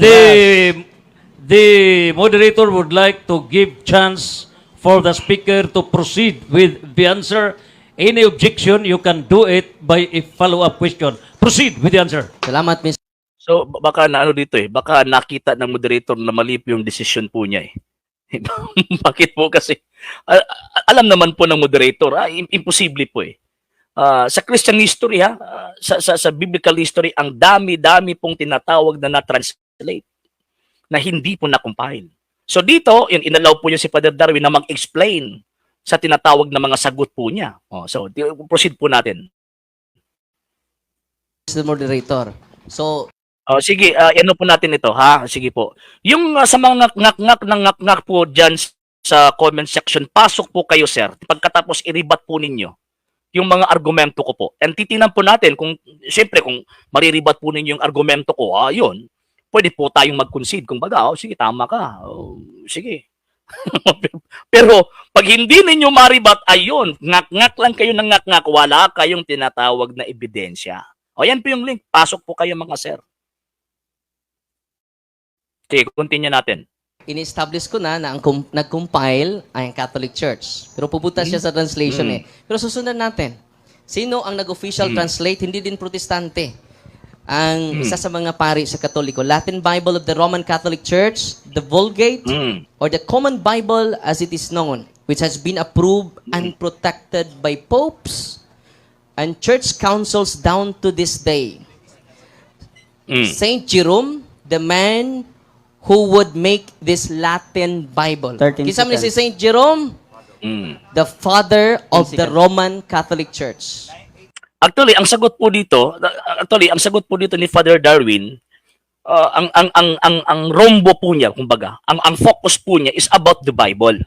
The moderator would like to give chance for the speaker to proceed with the answer. Any objection, you can do it by a follow-up question. Proceed with the answer. Salamat, Mr. So baka baka nakita ng moderator na mali po yung decision po niya eh. Bakit po kasi? Alam naman po ng moderator, imposible po eh. Sa Christian history sa biblical history, ang dami-dami pong tinatawag na na-translate na hindi po na-compile. So dito, inalaw po niya si Father Darwin na mag-explain sa tinatawag na mga sagot po niya. So proceed po natin. Mr. Moderator. So, Sige, ano po natin ito, ha? Sige po. Yung sa mga ngak-ngak po dyan sa comment section, pasok po kayo, sir. Pagkatapos, i-rebut po ninyo yung mga argumento ko po. And titingnan po natin siyempre, kung mariribat po ninyo yung argumento ko, yun, pwede po tayong mag-concede. Kung baga, sige, tama ka. Sige. Pero, pag hindi ninyo maribat, ayun, ngak-ngak lang kayo ng ngak-ngak, wala kayong tinatawag na ebidensya. Yan po yung link. Pasok po kayo, mga sir. Okay, continue natin. in-establish ko na ang nag-compile ay ang Catholic Church. Pero pupunta siya sa translation eh. Pero susundan natin. Sino ang nag-official translate? Hindi din protestante. Ang isa sa mga pari sa Katoliko, Latin Bible of the Roman Catholic Church, the Vulgate, or the Common Bible as it is known. which has been approved and protected by popes and church councils down to this day. Saint Jerome, the man who would make this Latin Bible. 13 Kisam ni si seconds. Saint Jerome, the father of the Roman Catholic Church. Actually, ang sagot po dito ni Father Darwin, ang rombo po niya, kumbaga, ang focus po niya is about the Bible.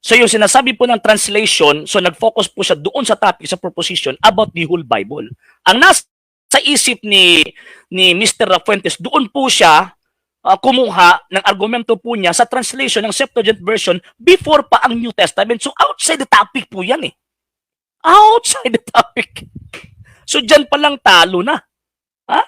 So yung sinasabi po ng translation, so nag-focus po siya doon sa topic, sa proposition about the whole Bible. Ang nasa isip ni Mr. Fuentes, doon po siya kumuha ng argumento po niya sa translation ng Septuagint version before pa ang New Testament. So outside the topic po yan eh. Outside the topic. So dyan pa lang talo na. Ha?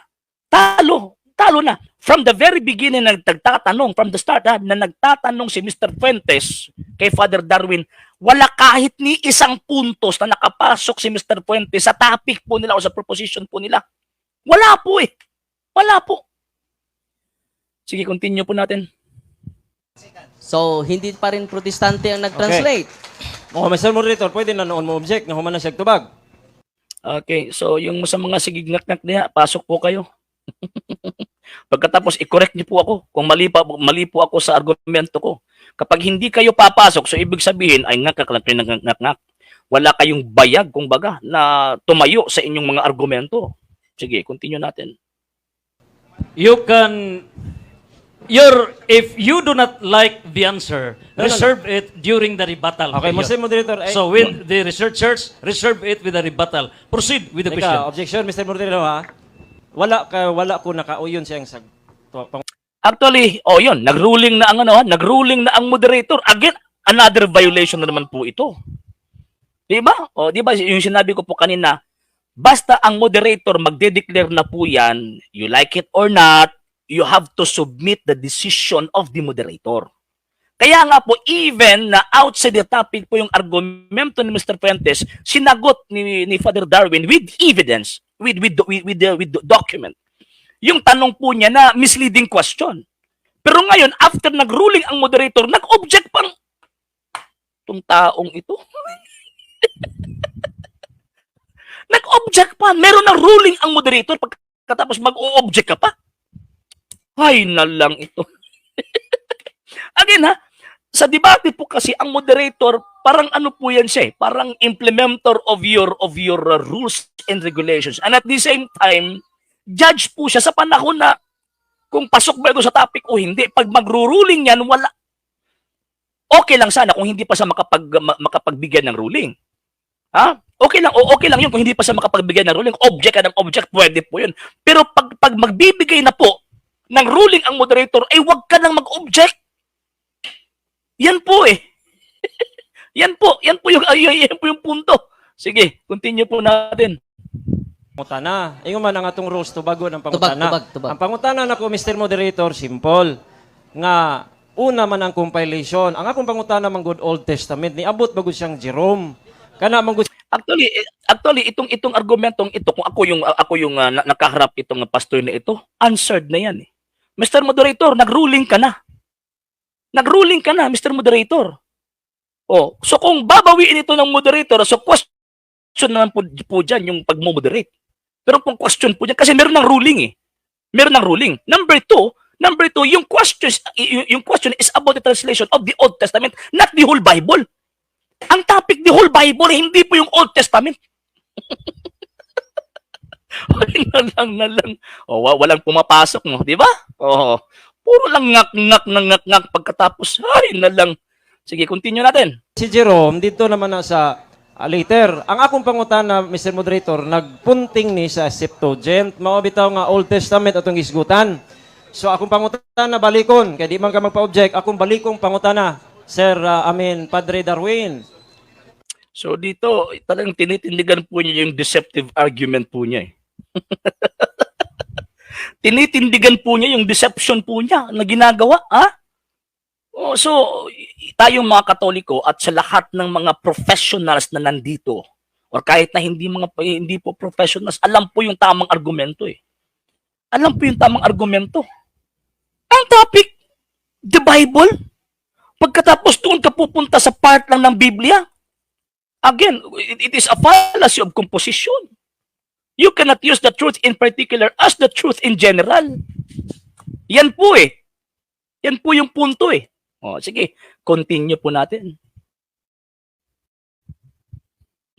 Talo na. From the very beginning na nagtatanong, from the start na nagtatanong si Mr. Fuentes kay Father Darwin, wala kahit ni isang puntos na nakapasok si Mr. Fuentes sa topic po nila o sa proposition po nila. Wala po eh. Wala po. Sige, continue po natin. So, hindi pa rin protestante ang nag-translate. Oh, Mr. Moderator, pwede na noon mo object nga human na siya tubag. Okay, so yung sa mga sigignak-nak niya, pasok po kayo. Pagkatapos, i-correct niyo po ako kung mali po ako sa argumento ko. Kapag hindi kayo papasok, so ibig sabihin ay ngak-ngak. Wala kayong bayag, kumbaga, na tumayo sa inyong mga argumento. Sige, continue natin. You can, if you do not like the answer, reserve it during the rebuttal. Okay, period. Mr. Moderator. So with the researchers, reserve it with the rebuttal. Proceed with the question. Objection, Mr. Moderator, ha? Wala ko nakauyon siyang sag... Actually, yun, nag-ruling na ang moderator. Again, another violation na naman po ito. Di ba? Di ba yung sinabi ko po kanina, basta ang moderator magde-declare na po yan, you like it or not, you have to submit the decision of the moderator. Kaya nga po, even na outside the topic po yung argumento ni Mr. Fuentes, sinagot ni Father Darwin with evidence, with the document. Yung tanong po niya na misleading question. Pero ngayon, after nag-ruling ang moderator, nag-object pang itong taong ito. Nag-object pa. Meron ng ruling ang moderator pagkatapos mag-o-object ka pa. Ay na lang ito. Again ha, sa debate po kasi ang moderator, parang ano po yan siya eh, parang implementer of your rules and regulations. And at the same time, judge po siya sa panahon na kung pasok ba ito sa topic o hindi. Pag magruruling yan, wala. Okay lang sana kung hindi pa siya makapagbigyan ng ruling. Ha? Okay lang yun kung hindi pa siya makapagbigay ng ruling. Object ka ng object, pwede po yun. Pero pag magbibigay na po ng ruling ang moderator, ay wag ka nang mag-object. Yan po eh. yan po yung punto. Sige, continue po natin. Pangutana. Ingon man ang atong rules tubago ng pangutana. Tubag. Ang pangutana nako, Mr. Moderator, simple. Nga una man ang compilation. Ang akong pangutana man good Old Testament ni abot bagud siyang Jerome. Kana man gud Actually itong argumentong ito, kung ako yung nakaharap itong pastor na ito, answered na yan eh. Mr. Moderator, nag-ruling ka na. Nag-ruling ka na, Mr. Moderator. So kung babawiin ito ng moderator, so question naman po dyan yung pag-moderate. Pero kung question po dyan, kasi meron ng ruling eh. Meron ng ruling. Number two, yung question is about the translation of the Old Testament, not the whole Bible. Ang topic, the whole Bible, hindi po yung Old Testament. Walang pumapasok mo, di ba? Puro lang ngak pagkatapos. Ay, na lang. Sige, continue natin. si Jerome dito naman na sa later. Ang akong pangutana, Mr. Moderator, nagpunting ni sa Septuagint. Mao bitaw nga Old Testament atong isgutan. So akong pangutana balikon, kay di man ka magpa-object, akong balikong pangutana, Sir, Padre Darwin. So dito, talagang tinitindigan po niya yung deceptive argument po niya eh. Tinitindigan po niya yung deception po niya na ginagawa, ha? So, tayong mga Katoliko at sa lahat ng mga professionals na nandito, or kahit na hindi po professionals, alam po yung tamang argumento eh. Alam po yung tamang argumento. Ang topic, the Bible. Pagkatapos doon ka pupunta sa part lang ng Biblia. Again, it is a fallacy of composition. You cannot use the truth in particular as the truth in general. Yan po eh. Yan po yung punto eh. O, sige, continue po natin.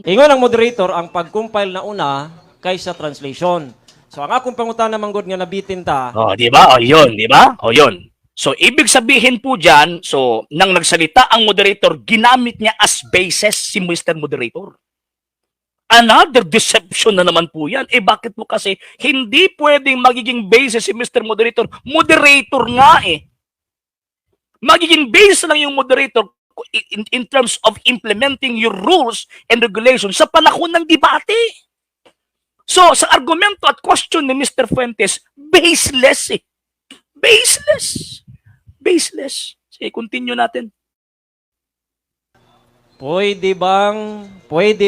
Ingon ang moderator ang pag-compile na una kaysa translation. So ang akong pangutana manggod nga nabitin ta, O, di ba? O, yun, di ba? O, yun. So, ibig sabihin po dyan, so, nang nagsalita ang moderator, ginamit niya as basis si Mr. Moderator. Another deception na naman po yan. Eh, bakit po kasi hindi pwedeng magiging basis si Mr. Moderator? Moderator nga eh. Magiging basis lang yung moderator in terms of implementing your rules and regulations sa panahon ng debate. So, sa argumento at question ni Mr. Fuentes, baseless eh. Baseless. Baseless. Sige, continue natin. pwede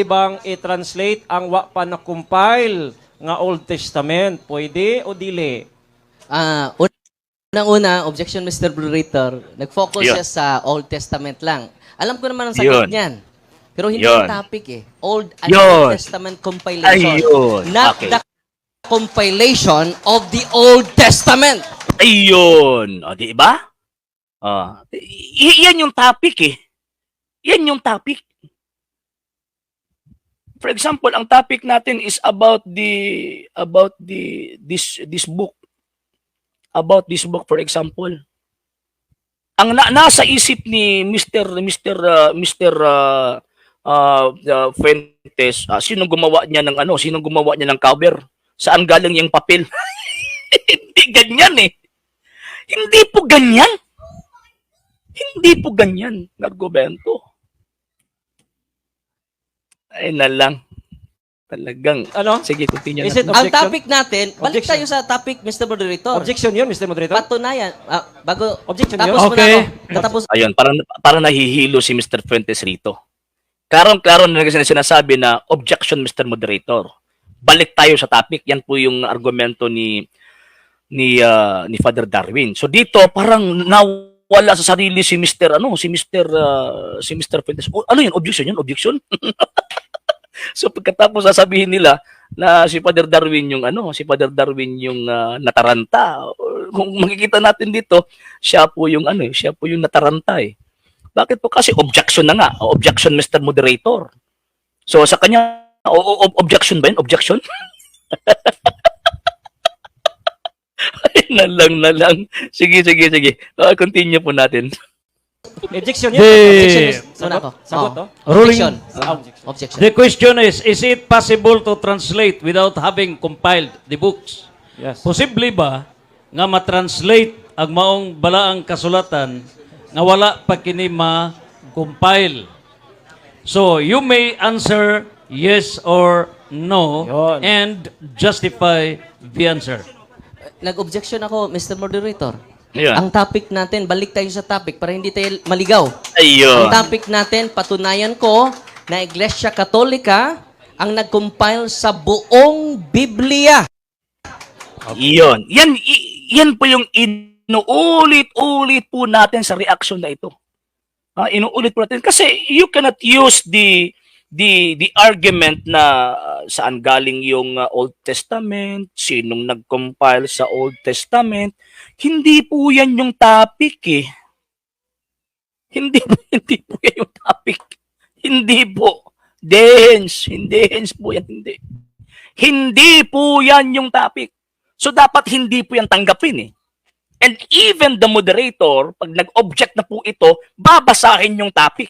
bang i-translate ang wa pa na-compile nga Old Testament? Pwede o dili? Unang-una, objection Mr. Moderator, nag-focus Yun. siya sa Old Testament lang. Alam ko naman ang sagot Yun. niyan. Pero hindi Yun. yung topic eh. Old and Yun. New Testament compilation. Ayun. Not Okay. the compilation of the Old Testament. Ayun. O, di ba? Yan yung topic eh. Yan yung topic. For example, ang topic natin is about this book. About this book, for example. Ang nasa isip ni Mr. Fuentes, sinong gumawa niya ng cover? Saan galing yung papel? Hindi ganyan eh. Hindi po ganyan. Hindi po ganyan, argumento. Ay na lang. Talagang. Ano? Sige, continue Is natin. it Ang Objection? topic natin, balik Objection. tayo sa topic, Mr. Moderator. Objection yun, Mr. Moderator? Patunayan. Bago, Objection tapos yun? mo Okay. na ako. Natapos Ayun, parang nahihilo si Mr. Fuentes rito. Karong-karon na kasi sinasabi na objection, Mr. Moderator. Balik tayo sa topic. Yan po yung argumento ni Father Darwin. So dito parang nawala sa sarili si Mr. Fuentes. Ano yun? Objection yun? Objection? So pagkatapos sasabihin nila na si Father Darwin yung nataranta. Kung makikita natin dito, siya po yung nataranta eh. Bakit po? Kasi objection na nga. Objection, Mr. Moderator. So sa kanya, objection ba yun? Objection? Ay, na lang. Sige. Continue po natin. Objection yun? objection. Muna ako. Sagot, Oh. oh. Objection. Objection. Objection. The question is it possible to translate without having compiled the books? Yes. Posible ba nga ma-translate ang maong balaang kasulatan nga wala pa kini ma-compile? So, you may answer yes or no Yun. and justify the answer. Nag-objection ako, Mr. Moderator. Ayun. Ang topic natin, balik tayo sa topic para hindi tayo maligaw. Ayun. Ang topic natin, patunayan ko na Iglesia Katolika ang nag-compile sa buong Biblia. Iyon. Yan po yung inuulit-ulit po natin sa reaction na ito. Inuulit po natin kasi you cannot use the argument na saan galing yung Old Testament, sinong nag-compile sa Old Testament. Hindi po yan yung topic eh. Hindi po yan yung topic. Hindi po. Hence po yan, hindi. Hindi po yan yung topic. So dapat hindi po yan tanggapin eh. And even the moderator, pag nag-object na po ito, babasahin yung topic.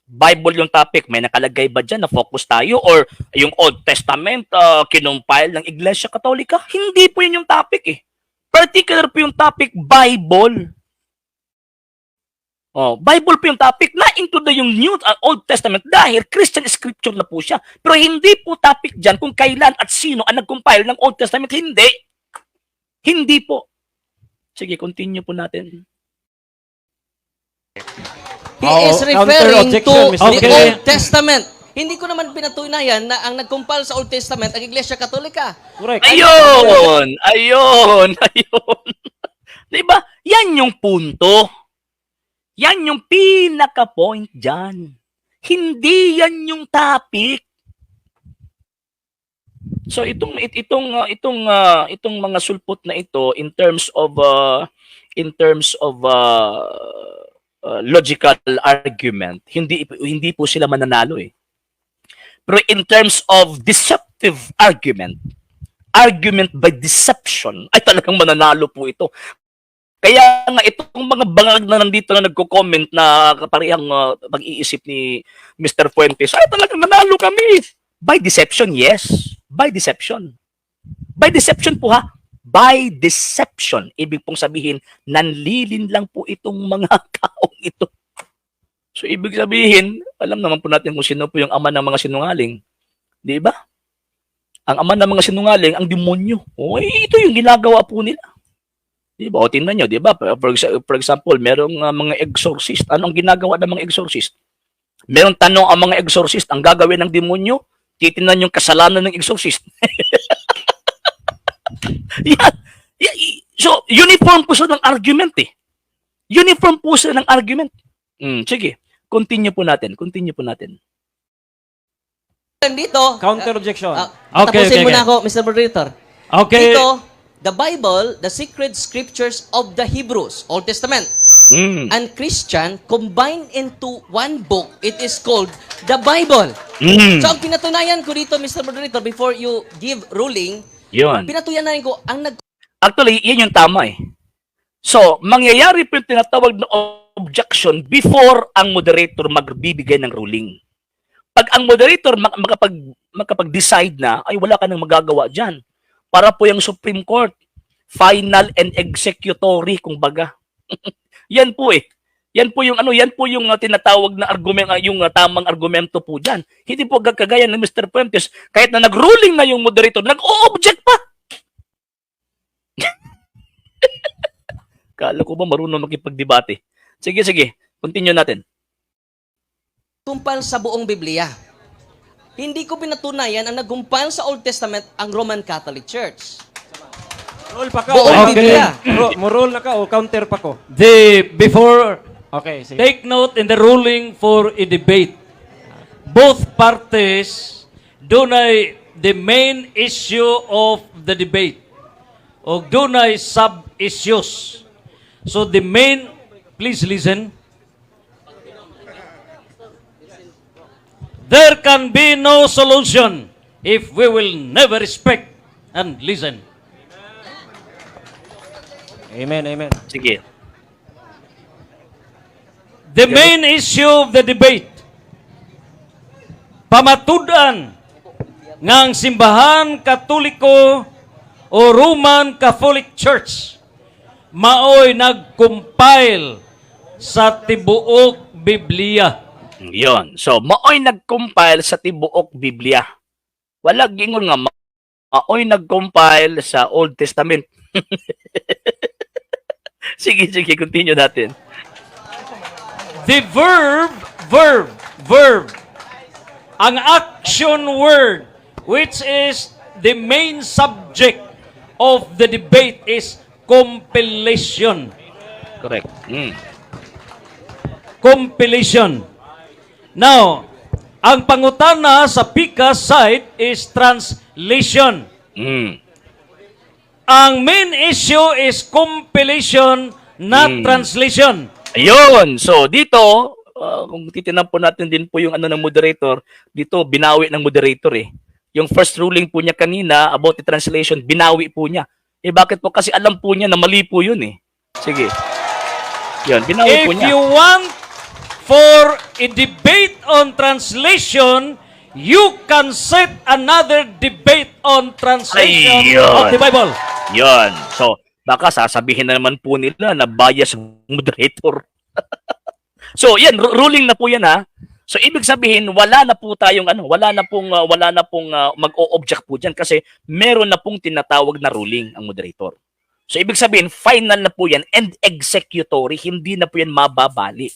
Bible yung topic, may nakalagay ba dyan na focus tayo? Or yung Old Testament, kinumpile ng Iglesia Katolika? Hindi po yun yung topic eh. Particular po yung topic, Bible. Bible po yung topic na include yung New Old Testament dahil Christian scripture na po siya. Pero hindi po topic dyan kung kailan at sino ang nag-compile ng Old Testament. Hindi. Hindi po. Sige, continue po natin. He is counter referring to objection, Mr. the Okay. Old Testament. Hindi ko naman pinatunayan na ang nag-compile sa Old Testament ang Iglesia Katolika. Correct. Ayun! Diba? Yan yung punto. Yan yung pinaka-point dyan. Hindi yan yung topic. So itong mga sulpot na ito in terms of logical argument, hindi po sila mananalo eh. Pero in terms of deceptive argument by deception, ay talagang mananalo po ito. Kaya nga itong mga bangag na nandito na nagko-comment na kaparehang pag-iisip ni Mr. Fuentes, ay talagang nanalo kami. By deception, yes. By deception. By deception po ha. By deception. Ibig pong sabihin, nanlilin lang po itong mga taong ito. So ibig sabihin, alam naman po natin kung sino po yung ama ng mga sinungaling. Di ba? Ang ama ng mga sinungaling, ang demonyo. O ito yung ginagawa po nila. Di ba? O tingnan nyo, di ba? For example, merong mga exorcist. Ano ang ginagawa ng mga exorcist? Merong tanong ang mga exorcist, ang gagawin ng demonyo, titingnan yung kasalanan ng exorcist. Yan. So, uniform po siya ng argument eh. Uniform po siya ng argument. Sige, continue po natin. Dito, Counter objection. tapusin muna ako, Mr. Moderator. Okay. Dito, the Bible, the sacred scriptures of the Hebrews, Old Testament, and Christian combined into one book. It is called the Bible. So, ang pinatunayan ko dito, Mr. Moderator, before you give ruling, Yun. pinatunayan ko, ang Actually, yan yung tama eh. So, mangyayari po yung tinatawag na objection before ang moderator magbibigay ng ruling. Pag ang moderator makapag-decide na, ay wala ka nang magagawa dyan. Para po yung Supreme Court, final and executory, kumbaga. Yan po eh. Yan po yung tinatawag na argument, yung tamang argumento po diyan. Hindi po kagaya ng Mr. Fuentes, kahit na nag-ruling na yung moderator, nag-o-object pa. Kala ko ba marunong makipagdebate? Sige, continue natin. nagkumpile sa buong Biblia. Hindi ko pinatunayan ang nagkumpile sa Old Testament ang Roman Catholic Church. Roll pa ka. Buong Okay. Biblia. Mo roll na ka o counter pa ko. Before, Okay, sige. take note in the ruling for a debate. Both parties dunay the main issue of the debate. O dunay sub-issues. So the main, please listen. There can be no solution if we will never respect and listen. Amen, amen. Sige. The main issue of the debate, pamatudan nga ang simbahan Katoliko o Roman Catholic Church maoy nag-compile sa tibuok Biblia. Yon. So, maoy nag-compile sa tibuok Biblia. Wala gingon nga, maoy nag-compile sa Old Testament. Sige, continue natin. The verb, ang action word, which is the main subject of the debate is compilation. Correct. Compilation. Now, ang pangutana sa Pika side is translation. Ang main issue is compilation, not translation. Ayun. So, dito, kung titinan po natin din po yung ano ng moderator, dito, binawi ng moderator eh. Yung first ruling po niya kanina about the translation, binawi po niya. Eh, bakit po? Kasi alam po niya na mali po yun eh. Sige. Yun, binawi po If niya. you want for a debate on translation, you can set another debate on translation Ayun. of the Bible. Yun. So, baka sasabihin na naman po nila na bias ang moderator. So, yan, ruling na po yan ha. So, ibig sabihin, wala na pong mag-o-object po dyan kasi meron na pong tinatawag na ruling ang moderator. So, ibig sabihin, final na po yan and executory, hindi na po yan mababali.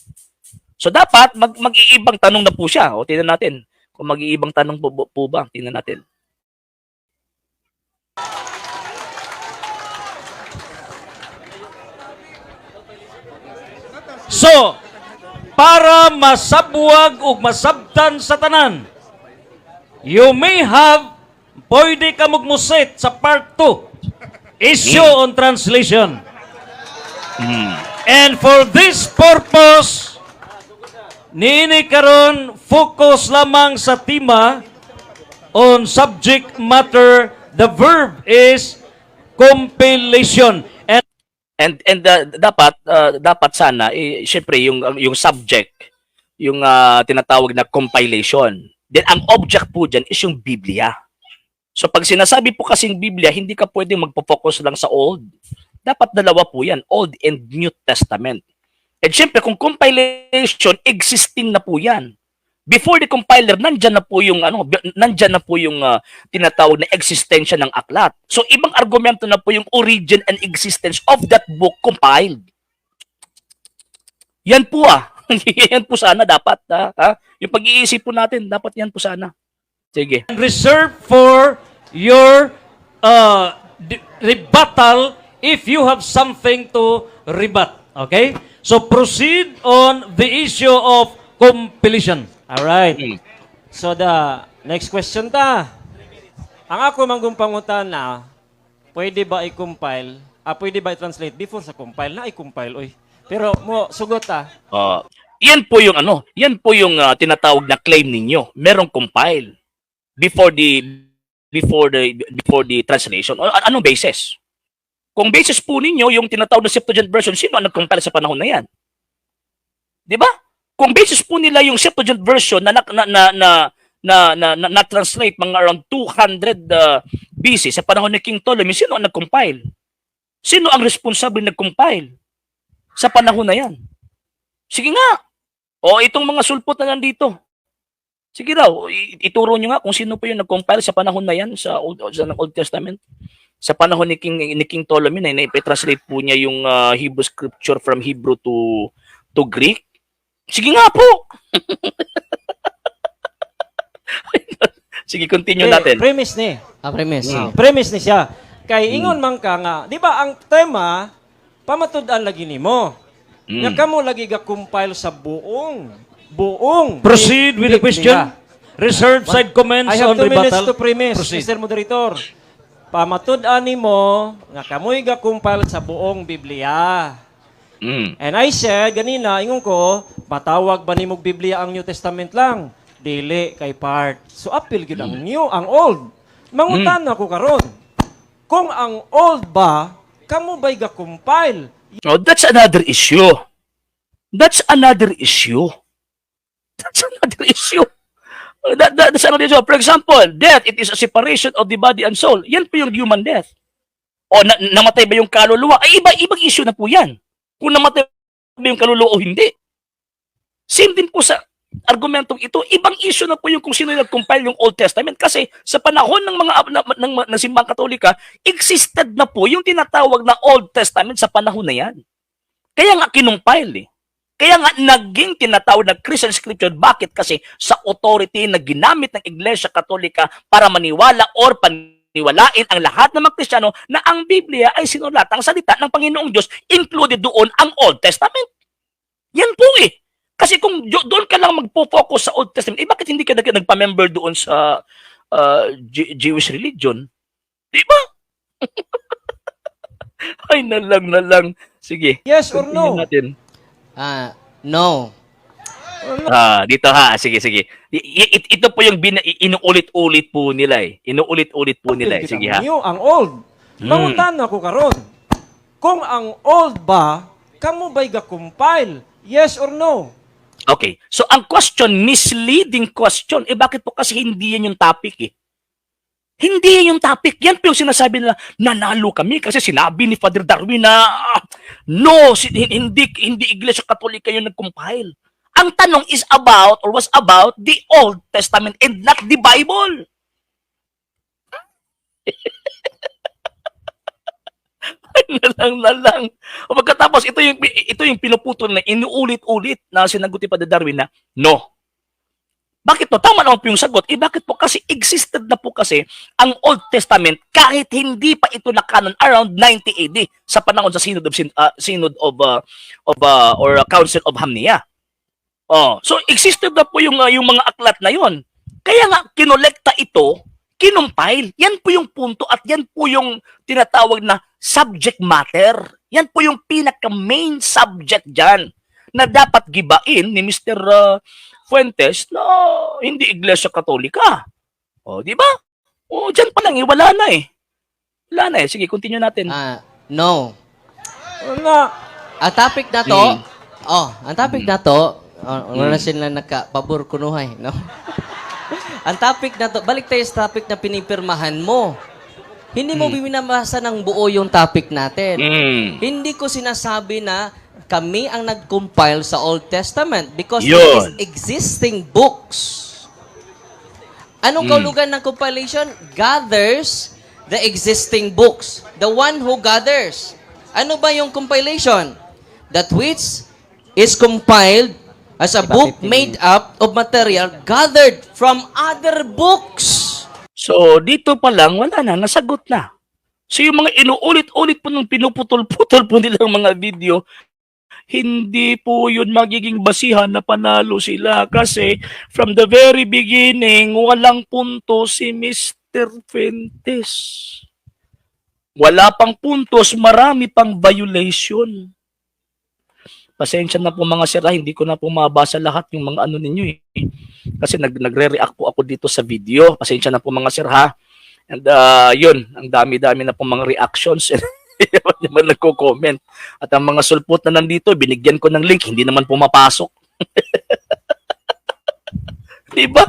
So, dapat mag-iibang tanong na po siya. O, tingnan natin. Kung mag-iibang tanong po ba, tingnan natin. So, para masabwag ug masabtan sa tanan. You may have, pwede ka magmusit sa part 2, issue on translation. And for this purpose, niini karon focus lamang sa tema on subject matter. The verb is compilation. Dapat sana syempre yung subject, yung tinatawag na compilation. Then ang object po diyan is yung Biblia. So pag sinasabi po kasing Biblia, hindi ka pwedeng magpo-focus lang sa Old. Dapat dalawa po 'yan, Old and New Testament. And syempre kung compilation, existing na po 'yan. Before the compiler, nandyan na po yung tinatawag na existensya ng aklat. So ibang argumento na po yung origin and existence of that book compiled. Yan po yan po sana dapat yung pag-iisip po natin, dapat yan po sana. Sige. Reserve for your rebuttal if you have something to rebut. Okay? So proceed on the issue of compilation. Alright. So the next question ta. Ang ako manggumpangutan na, pwede ba i-compile, pwede ba i-translate before sa compile na i-compile, oy. Pero mo sugot ta. Yan po yung tinatawag na claim ninyo. Merong compile before the translation. Anong basis? Kung basis po ninyo yung tinatawag na Septuagint version, sino ang nag-compile sa panahon na yan? 'Di ba? Kung basis po nila yung Septuagint version na translate mga around 200 BC sa panahon ni King Ptolemy, sino ang nag-compile? Sino ang responsable nag-compile sa panahon na yan? Sige nga. O itong mga sulpot na nandito. Sige daw, ituro nyo nga kung sino po yung nag-compile sa panahon na yan sa Old Testament. Sa panahon ni King Ptolemy na i-translate po niya yung Hebrew scripture from Hebrew to Greek. Sige nga po. Sige, continue natin. Premise ni. Premise. Premise ni siya. Kay ingon man ka nga, di ba ang tema, pamatud-an lagi nimo. Nga kamo lagi ga-compile sa buong Proceed with the question. Reserve side comments I have on 2 minutes rebuttal. to premise, Proceed. Mr. Moderator. Pamatud-an nimo nga kamoy ga-compile sa buong Biblia. And I said, ganina, ingon ko, patawag ba ni mong Biblia ang New Testament lang? Dili kay part. So, appeal yun ang New, ang Old. Mangutan ako karon. Kung ang Old ba, kamo ba'y ga-compile? Oh, that's another issue. That's another issue. That's another issue. That's another issue. For example, death, it is a separation of the body and soul. Yan po yung human death. O namatay ba yung kaluluwa? Ay, ibang issue na po yan. Kung namatay ba yung kaluluwa o hindi. Same din po sa argumentong ito. Ibang issue na po yung kung sino yung nag-compile yung Old Testament. Kasi sa panahon ng ng simbang Katolika, existed na po yung tinatawag na Old Testament sa panahon na yan. Kaya nga kinumpile eh. Kaya nga naging tinatawag na Christian Scripture. Bakit? Kasi sa authority na ginamit ng Iglesia Katolika para maniwala or paniwalain ang lahat ng mga Kristiyano na ang Biblia ay sinulatang salita ng Panginoong Diyos, included doon ang Old Testament. Yan po eh. Kasi kung doon ka lang magpo-focus sa Old Testament, bakit hindi ka nagpa-member doon sa Jewish religion? Di ba? Ay, nalang. Sige. Yes or no? Natin. No. Dito ha. Sige. Ito po yung inuulit-ulit po nila eh. Inuulit-ulit po nila eh. Sige ha. New, ang Old. Mangutan ako karon. Kung ang Old ba, kamo ba'y ga-compile? Yes or no? Okay. So, ang question, misleading question. Bakit po? Kasi hindi yan yung topic eh. Hindi yan yung topic. Yan po yung sinasabi nila, nanalo kami kasi sinabi ni Father Darwin na no, hindi Iglesia Katolika yung nag-compile. Ang tanong is about or was about the Old Testament and not the Bible. Nalang. O pagkatapos, ito yung pinuputol na inuulit-ulit na sinagot ni Father Darwin na no. Bakit po? Tama naman po yung sagot. Bakit po? Kasi existed na po kasi ang Old Testament kahit hindi pa ito na canon around 90 AD sa panahon sa Synod of Council of Hamnia. So existed na po yung mga aklat na yon. Kaya nga kinolekta ito, kinumpile. Yan po yung punto at yan po yung tinatawag na subject matter. Yan po yung pinaka-main subject dyan na dapat gibain ni Mr. Fuentes na hindi Iglesia Katolika. Di ba? Dyan pa lang, wala na eh. Wala na eh. Sige, continue natin. No. Wala. Ang topic na to, ang topic na to, wala sila nagka-pabor kunuhay, no? Ang topic na to, balik tayo sa topic na pinipirmahan mo. Hindi mo binabasa ng buo yung topic natin. Hindi ko sinasabi na kami ang nag-compile sa Old Testament because it is existing books. Anong kaulugan ng compilation? Gathers the existing books. The one who gathers. Ano ba yung compilation? That which is compiled as a book made up of material gathered from other books. So, dito pa lang, wala na, nasagot na. So, yung mga inuulit-ulit po nung pinuputol-putol po nilang mga video, hindi po yun magiging basihan na panalo sila kasi from the very beginning, walang punto si Mr. Fuentes. Wala pang puntos, marami pang violation. Pasensya na po mga sir, hindi ko na po mabasa lahat yung mga ano ninyo eh. Kasi nagre-react po ako dito sa video. Pasensya na po mga sir ha. And yun, ang dami-dami na po mga reactions. Hindi naman nagko-comment. At ang mga sulpot na nandito, binigyan ko ng link, hindi naman pumapasok. Diba?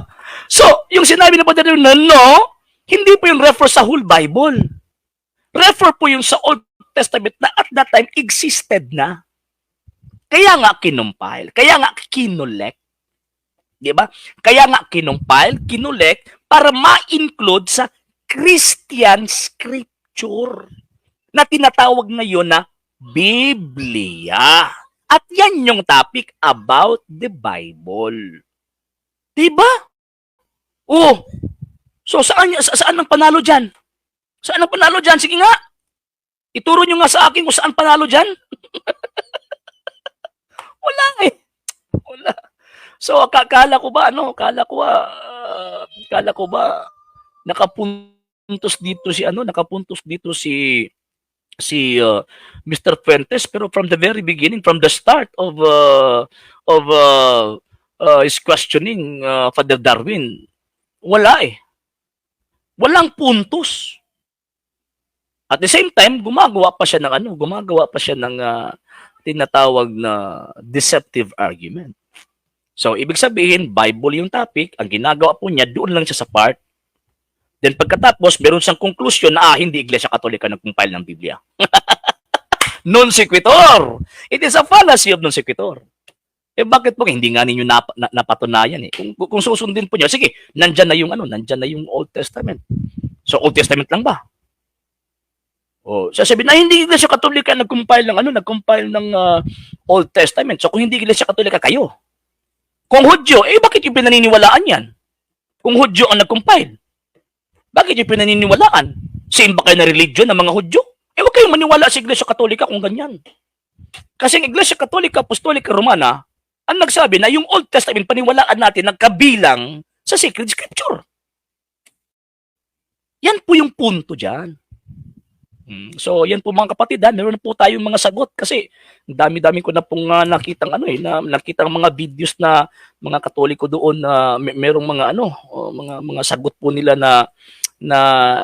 So, yung sinabi na po dito na no, hindi po yung refer sa whole Bible. Refer po yung sa Old Testament na at that time existed na. Kaya nga kinumpile, kaya nga kinolect. Diba? Kaya nga kinumpile, kinolect para ma-include sa Christian scripture na tinatawag ngayon na Biblia. At yan yung topic about the Bible. Diba? So saan ang panalo dyan? Saan ang panalo dyan? Sige nga. Ituro nyo nga sa akin kung saan panalo dyan. Wala eh. Wala. So, kala ko ba nakapuntos dito si Mr. Fuentes, pero from the very beginning, from the start of his questioning, Father Darwin, wala eh. Walang puntos. At the same time, gumagawa pa siya ng tinatawag na deceptive argument. So, ibig sabihin, Bible yung topic, ang ginagawa po niya, doon lang siya sa part. Then pagkatapos, meron siyang conclusion na hindi Iglesia Katolika nag-compile ng Biblia. Non sequitur! It is a fallacy of non sequitur. Bakit po? Hindi nga ninyo napatunayan eh. Kung susundin po niyo, sige, nandyan na yung Old Testament. So, Old Testament lang ba? Sasabihin na hindi Iglesia Katolika nag-compile ng Old Testament. So kung hindi Iglesia Katolika kayo. Kung Hudyo, bakit yung pinaniniwalaan yan? Kung Hudyo ang nag-compile, bakit yung pinaniniwalaan? Same ba kayo na religion ng mga Hudyo? Huwag kayong maniwala sa Iglesia Katolika kung ganyan. Kasi ang Iglesia Katolika, Apostolika, Romana, ang nagsabi na yung Old Testament paniwalaan natin nagkabilang sa Sacred Scripture. Yan po yung punto dyan. So, yan po mga kapatid, meron na po tayong mga sagot kasi dami-dami ko na pong nakitang mga videos na mga Katoliko doon na merong mga sagot po nila na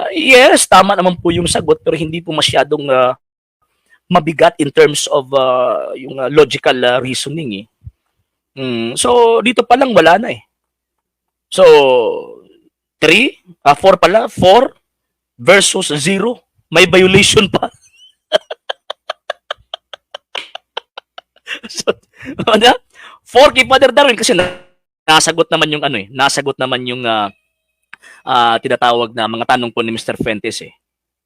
yes, tama naman po yung sagot pero hindi po masyadong mabigat in terms of yung logical reasoning eh. So, dito pa lang wala na eh. So, 4 versus 0. May violation pa. So, 4 kay Father Darwin kasi nasagot naman yung tinatawag na mga tanong po ni Mr. Fuentes eh.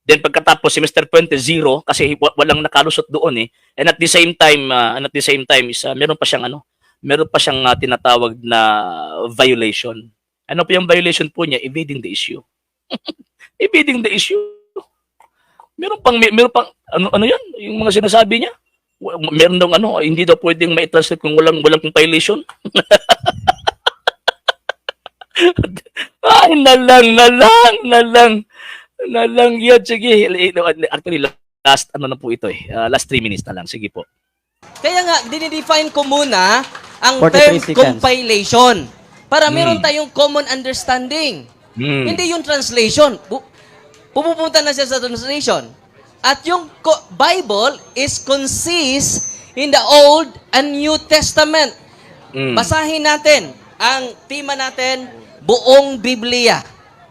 Then pagkatapos si Mr. Fuentes 0 kasi walang nakalusot doon eh. And at the same time is meron pa siyang tinatawag na violation. Ano po yung violation po niya? Evading the issue. Evading the issue. Meron pang ano yan? Yung mga sinasabi niya. Meron daw ano, hindi daw pwedeng mai-translate kung walang compilation. Ay, nalang yun. Sige, actually, last, ano na po ito eh. Last 3 minutes na lang. Sige po. Kaya nga, dinidefine ko muna ang 43 term seconds. compilation para meron tayong common understanding. Hindi yung translation. Pupunta na siya sa translation. At yung Bible is consist in the Old and New Testament. Basahin natin ang tema natin, buong Biblia.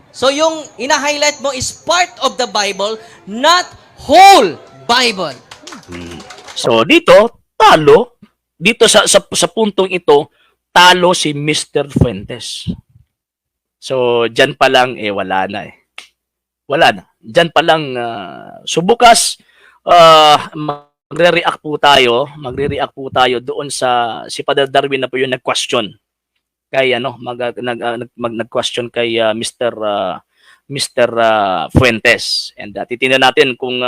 So yung ina-highlight mo is part of the Bible, not whole Bible. So dito, talo. Dito sa puntong ito, talo si Mr. Fuentes. So diyan pa lang wala na eh. Wala na. Diyan pa lang so bukas magre-react po tayo doon sa si Father Darwin na po yung nag-question kay nag-question kay Mr. Fuentes, and titingnan natin kung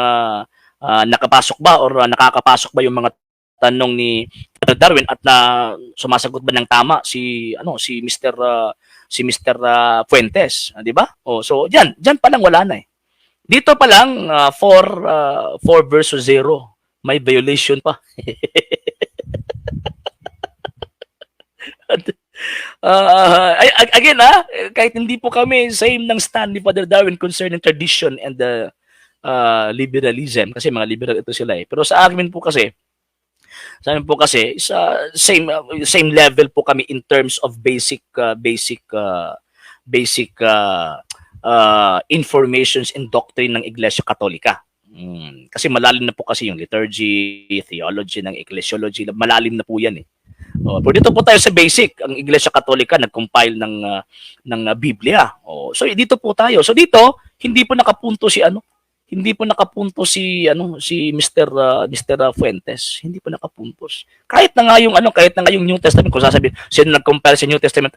nakapasok ba or nakakapasok ba yung mga tanong ni Father Darwin at sumasagot ba ng tama si Mr. Fuentes, di ba? So diyan pa lang wala na eh. Dito pa lang 4 versus 0, may violation pa. Again, kahit hindi po kami same ng stand ni Father Darwin concerning tradition and liberalism, kasi mga liberal ito sila eh. Pero sa amin po kasi is same level po kami in terms of basic informations and doctrine ng Iglesia Katolika. Kasi malalim na po kasi yung liturgy, theology ng ecclesiology, malalim na po yan eh. Pero dito po tayo sa basic. Ang Iglesia Katolika nag-compile ng Biblia. So dito po tayo. So dito hindi po nakapunto si Mr. Fuentes. Hindi po nakapuntos. Kahit na nga yung New Testament, kung sasabihin sino nag-compile sa New Testament,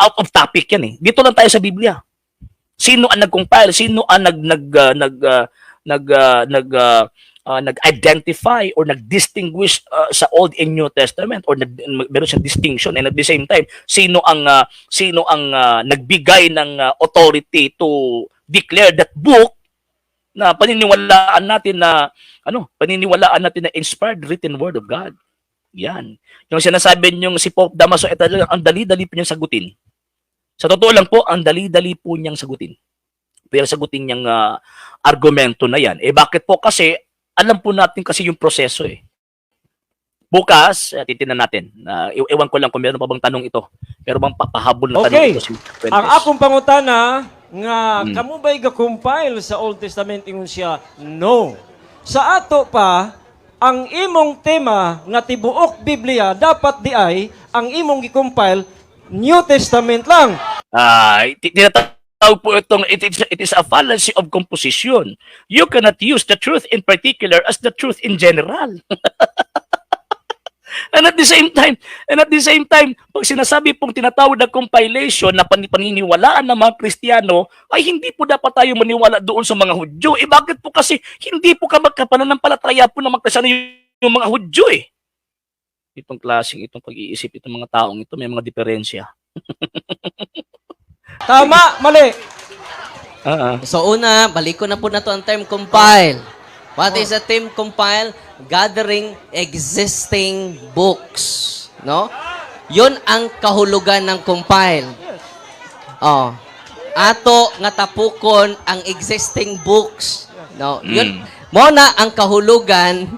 out of topic yan eh. Dito lang tayo sa Biblia. Sino ang nag-compile? Sino ang nag-identify or nag-distinguish sa Old and New Testament, or meron siyang distinction, and at the same time sino ang nagbigay ng authority to declare that book na paniniwalaan natin na inspired written word of God. Yan. Yung sinasabi niyong si Pope Damaso, ang dali-dali po niyang sagutin. Sa totoo lang po, ang dali-dali po niyang sagutin. Pero sagutin niyang argumento na yan. Bakit po? Kasi alam po natin kasi yung proseso eh. Bukas, titingnan natin. Ewan ko lang kung meron pa bang tanong ito. Meron bang papahabol na tanong ito si Fuentes? Ang akong pangutana nga kamo ba'y ga-compile sa Old Testament ingon siya? No. Sa ato pa, ang imong tema nga tibuok Biblia dapat di ay ang imong gi-compile New Testament lang. Tinatawag po itong it is a fallacy of composition. You cannot use the truth in particular as the truth in general. And at the same time, pag sinasabi pong tinatawag na compilation na paniniwalaan ng mga Kristiyano, ay hindi po dapat tayo maniwala doon sa mga Hudyo. Bakit po? Kasi hindi po magkapananampalataya po na magkasano yung mga Hudyo eh. Itong pag-iisip, itong mga taong ito, may mga diferensya. Tama, mali. So una, balik ko na po na to ang term compile. What is a term compile? Gathering existing books. No? Yun ang kahulugan ng compile. Ato nga tapukon ang existing books. No? Yun. Muna ang kahulugan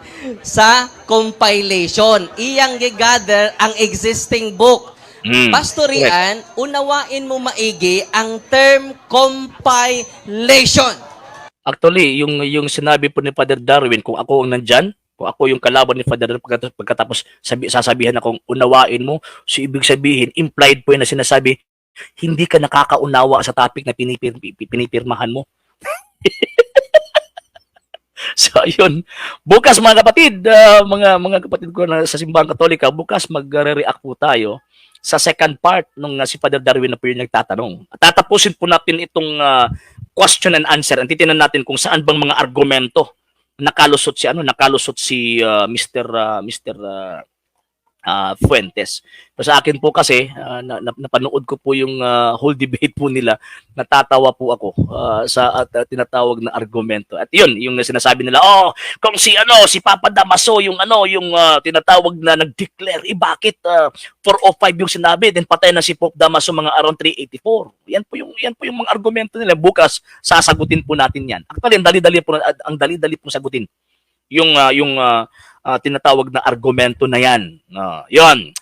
sa compilation. Iyang gi-gather ang existing book. Pastorian, unawain mo maigi ang term compilation. Actually, yung sinabi po ni Father Darwin, kung ako ang nandyan, kung ako yung kalaban ni Father Darwin, pagkatapos sasabihan akong unawain mo, so ibig sabihin, implied po yun na sinasabi, hindi ka nakakaunawa sa topic na pinipirmahan mo. So, ayun. Bukas mga kapatid, mga kapatid ko na sa Simbahan Katolika, bukas magre-react po tayo sa second part nung si Father Darwin na po yung nagtatanong. Tatapusin po natin itong question and answer. Titingnan natin kung saan bang mga argumento nakalusot si Mr. Fuentes. Pero sa akin po kasi, napanood ko po yung whole debate po nila, natatawa po ako sa tinatawag na argumento. At yun, yung sinasabi nila, kung si Papa Damaso, yung tinatawag na nag-declare, bakit 405 yung sinabi, then patay na si Pope Damaso mga around 384. Yan po yung mga argumento nila. Bukas, sasagutin po natin yan. Actually, ang dali-dali po sagutin yung tinatawag na argumento na yan. Yon.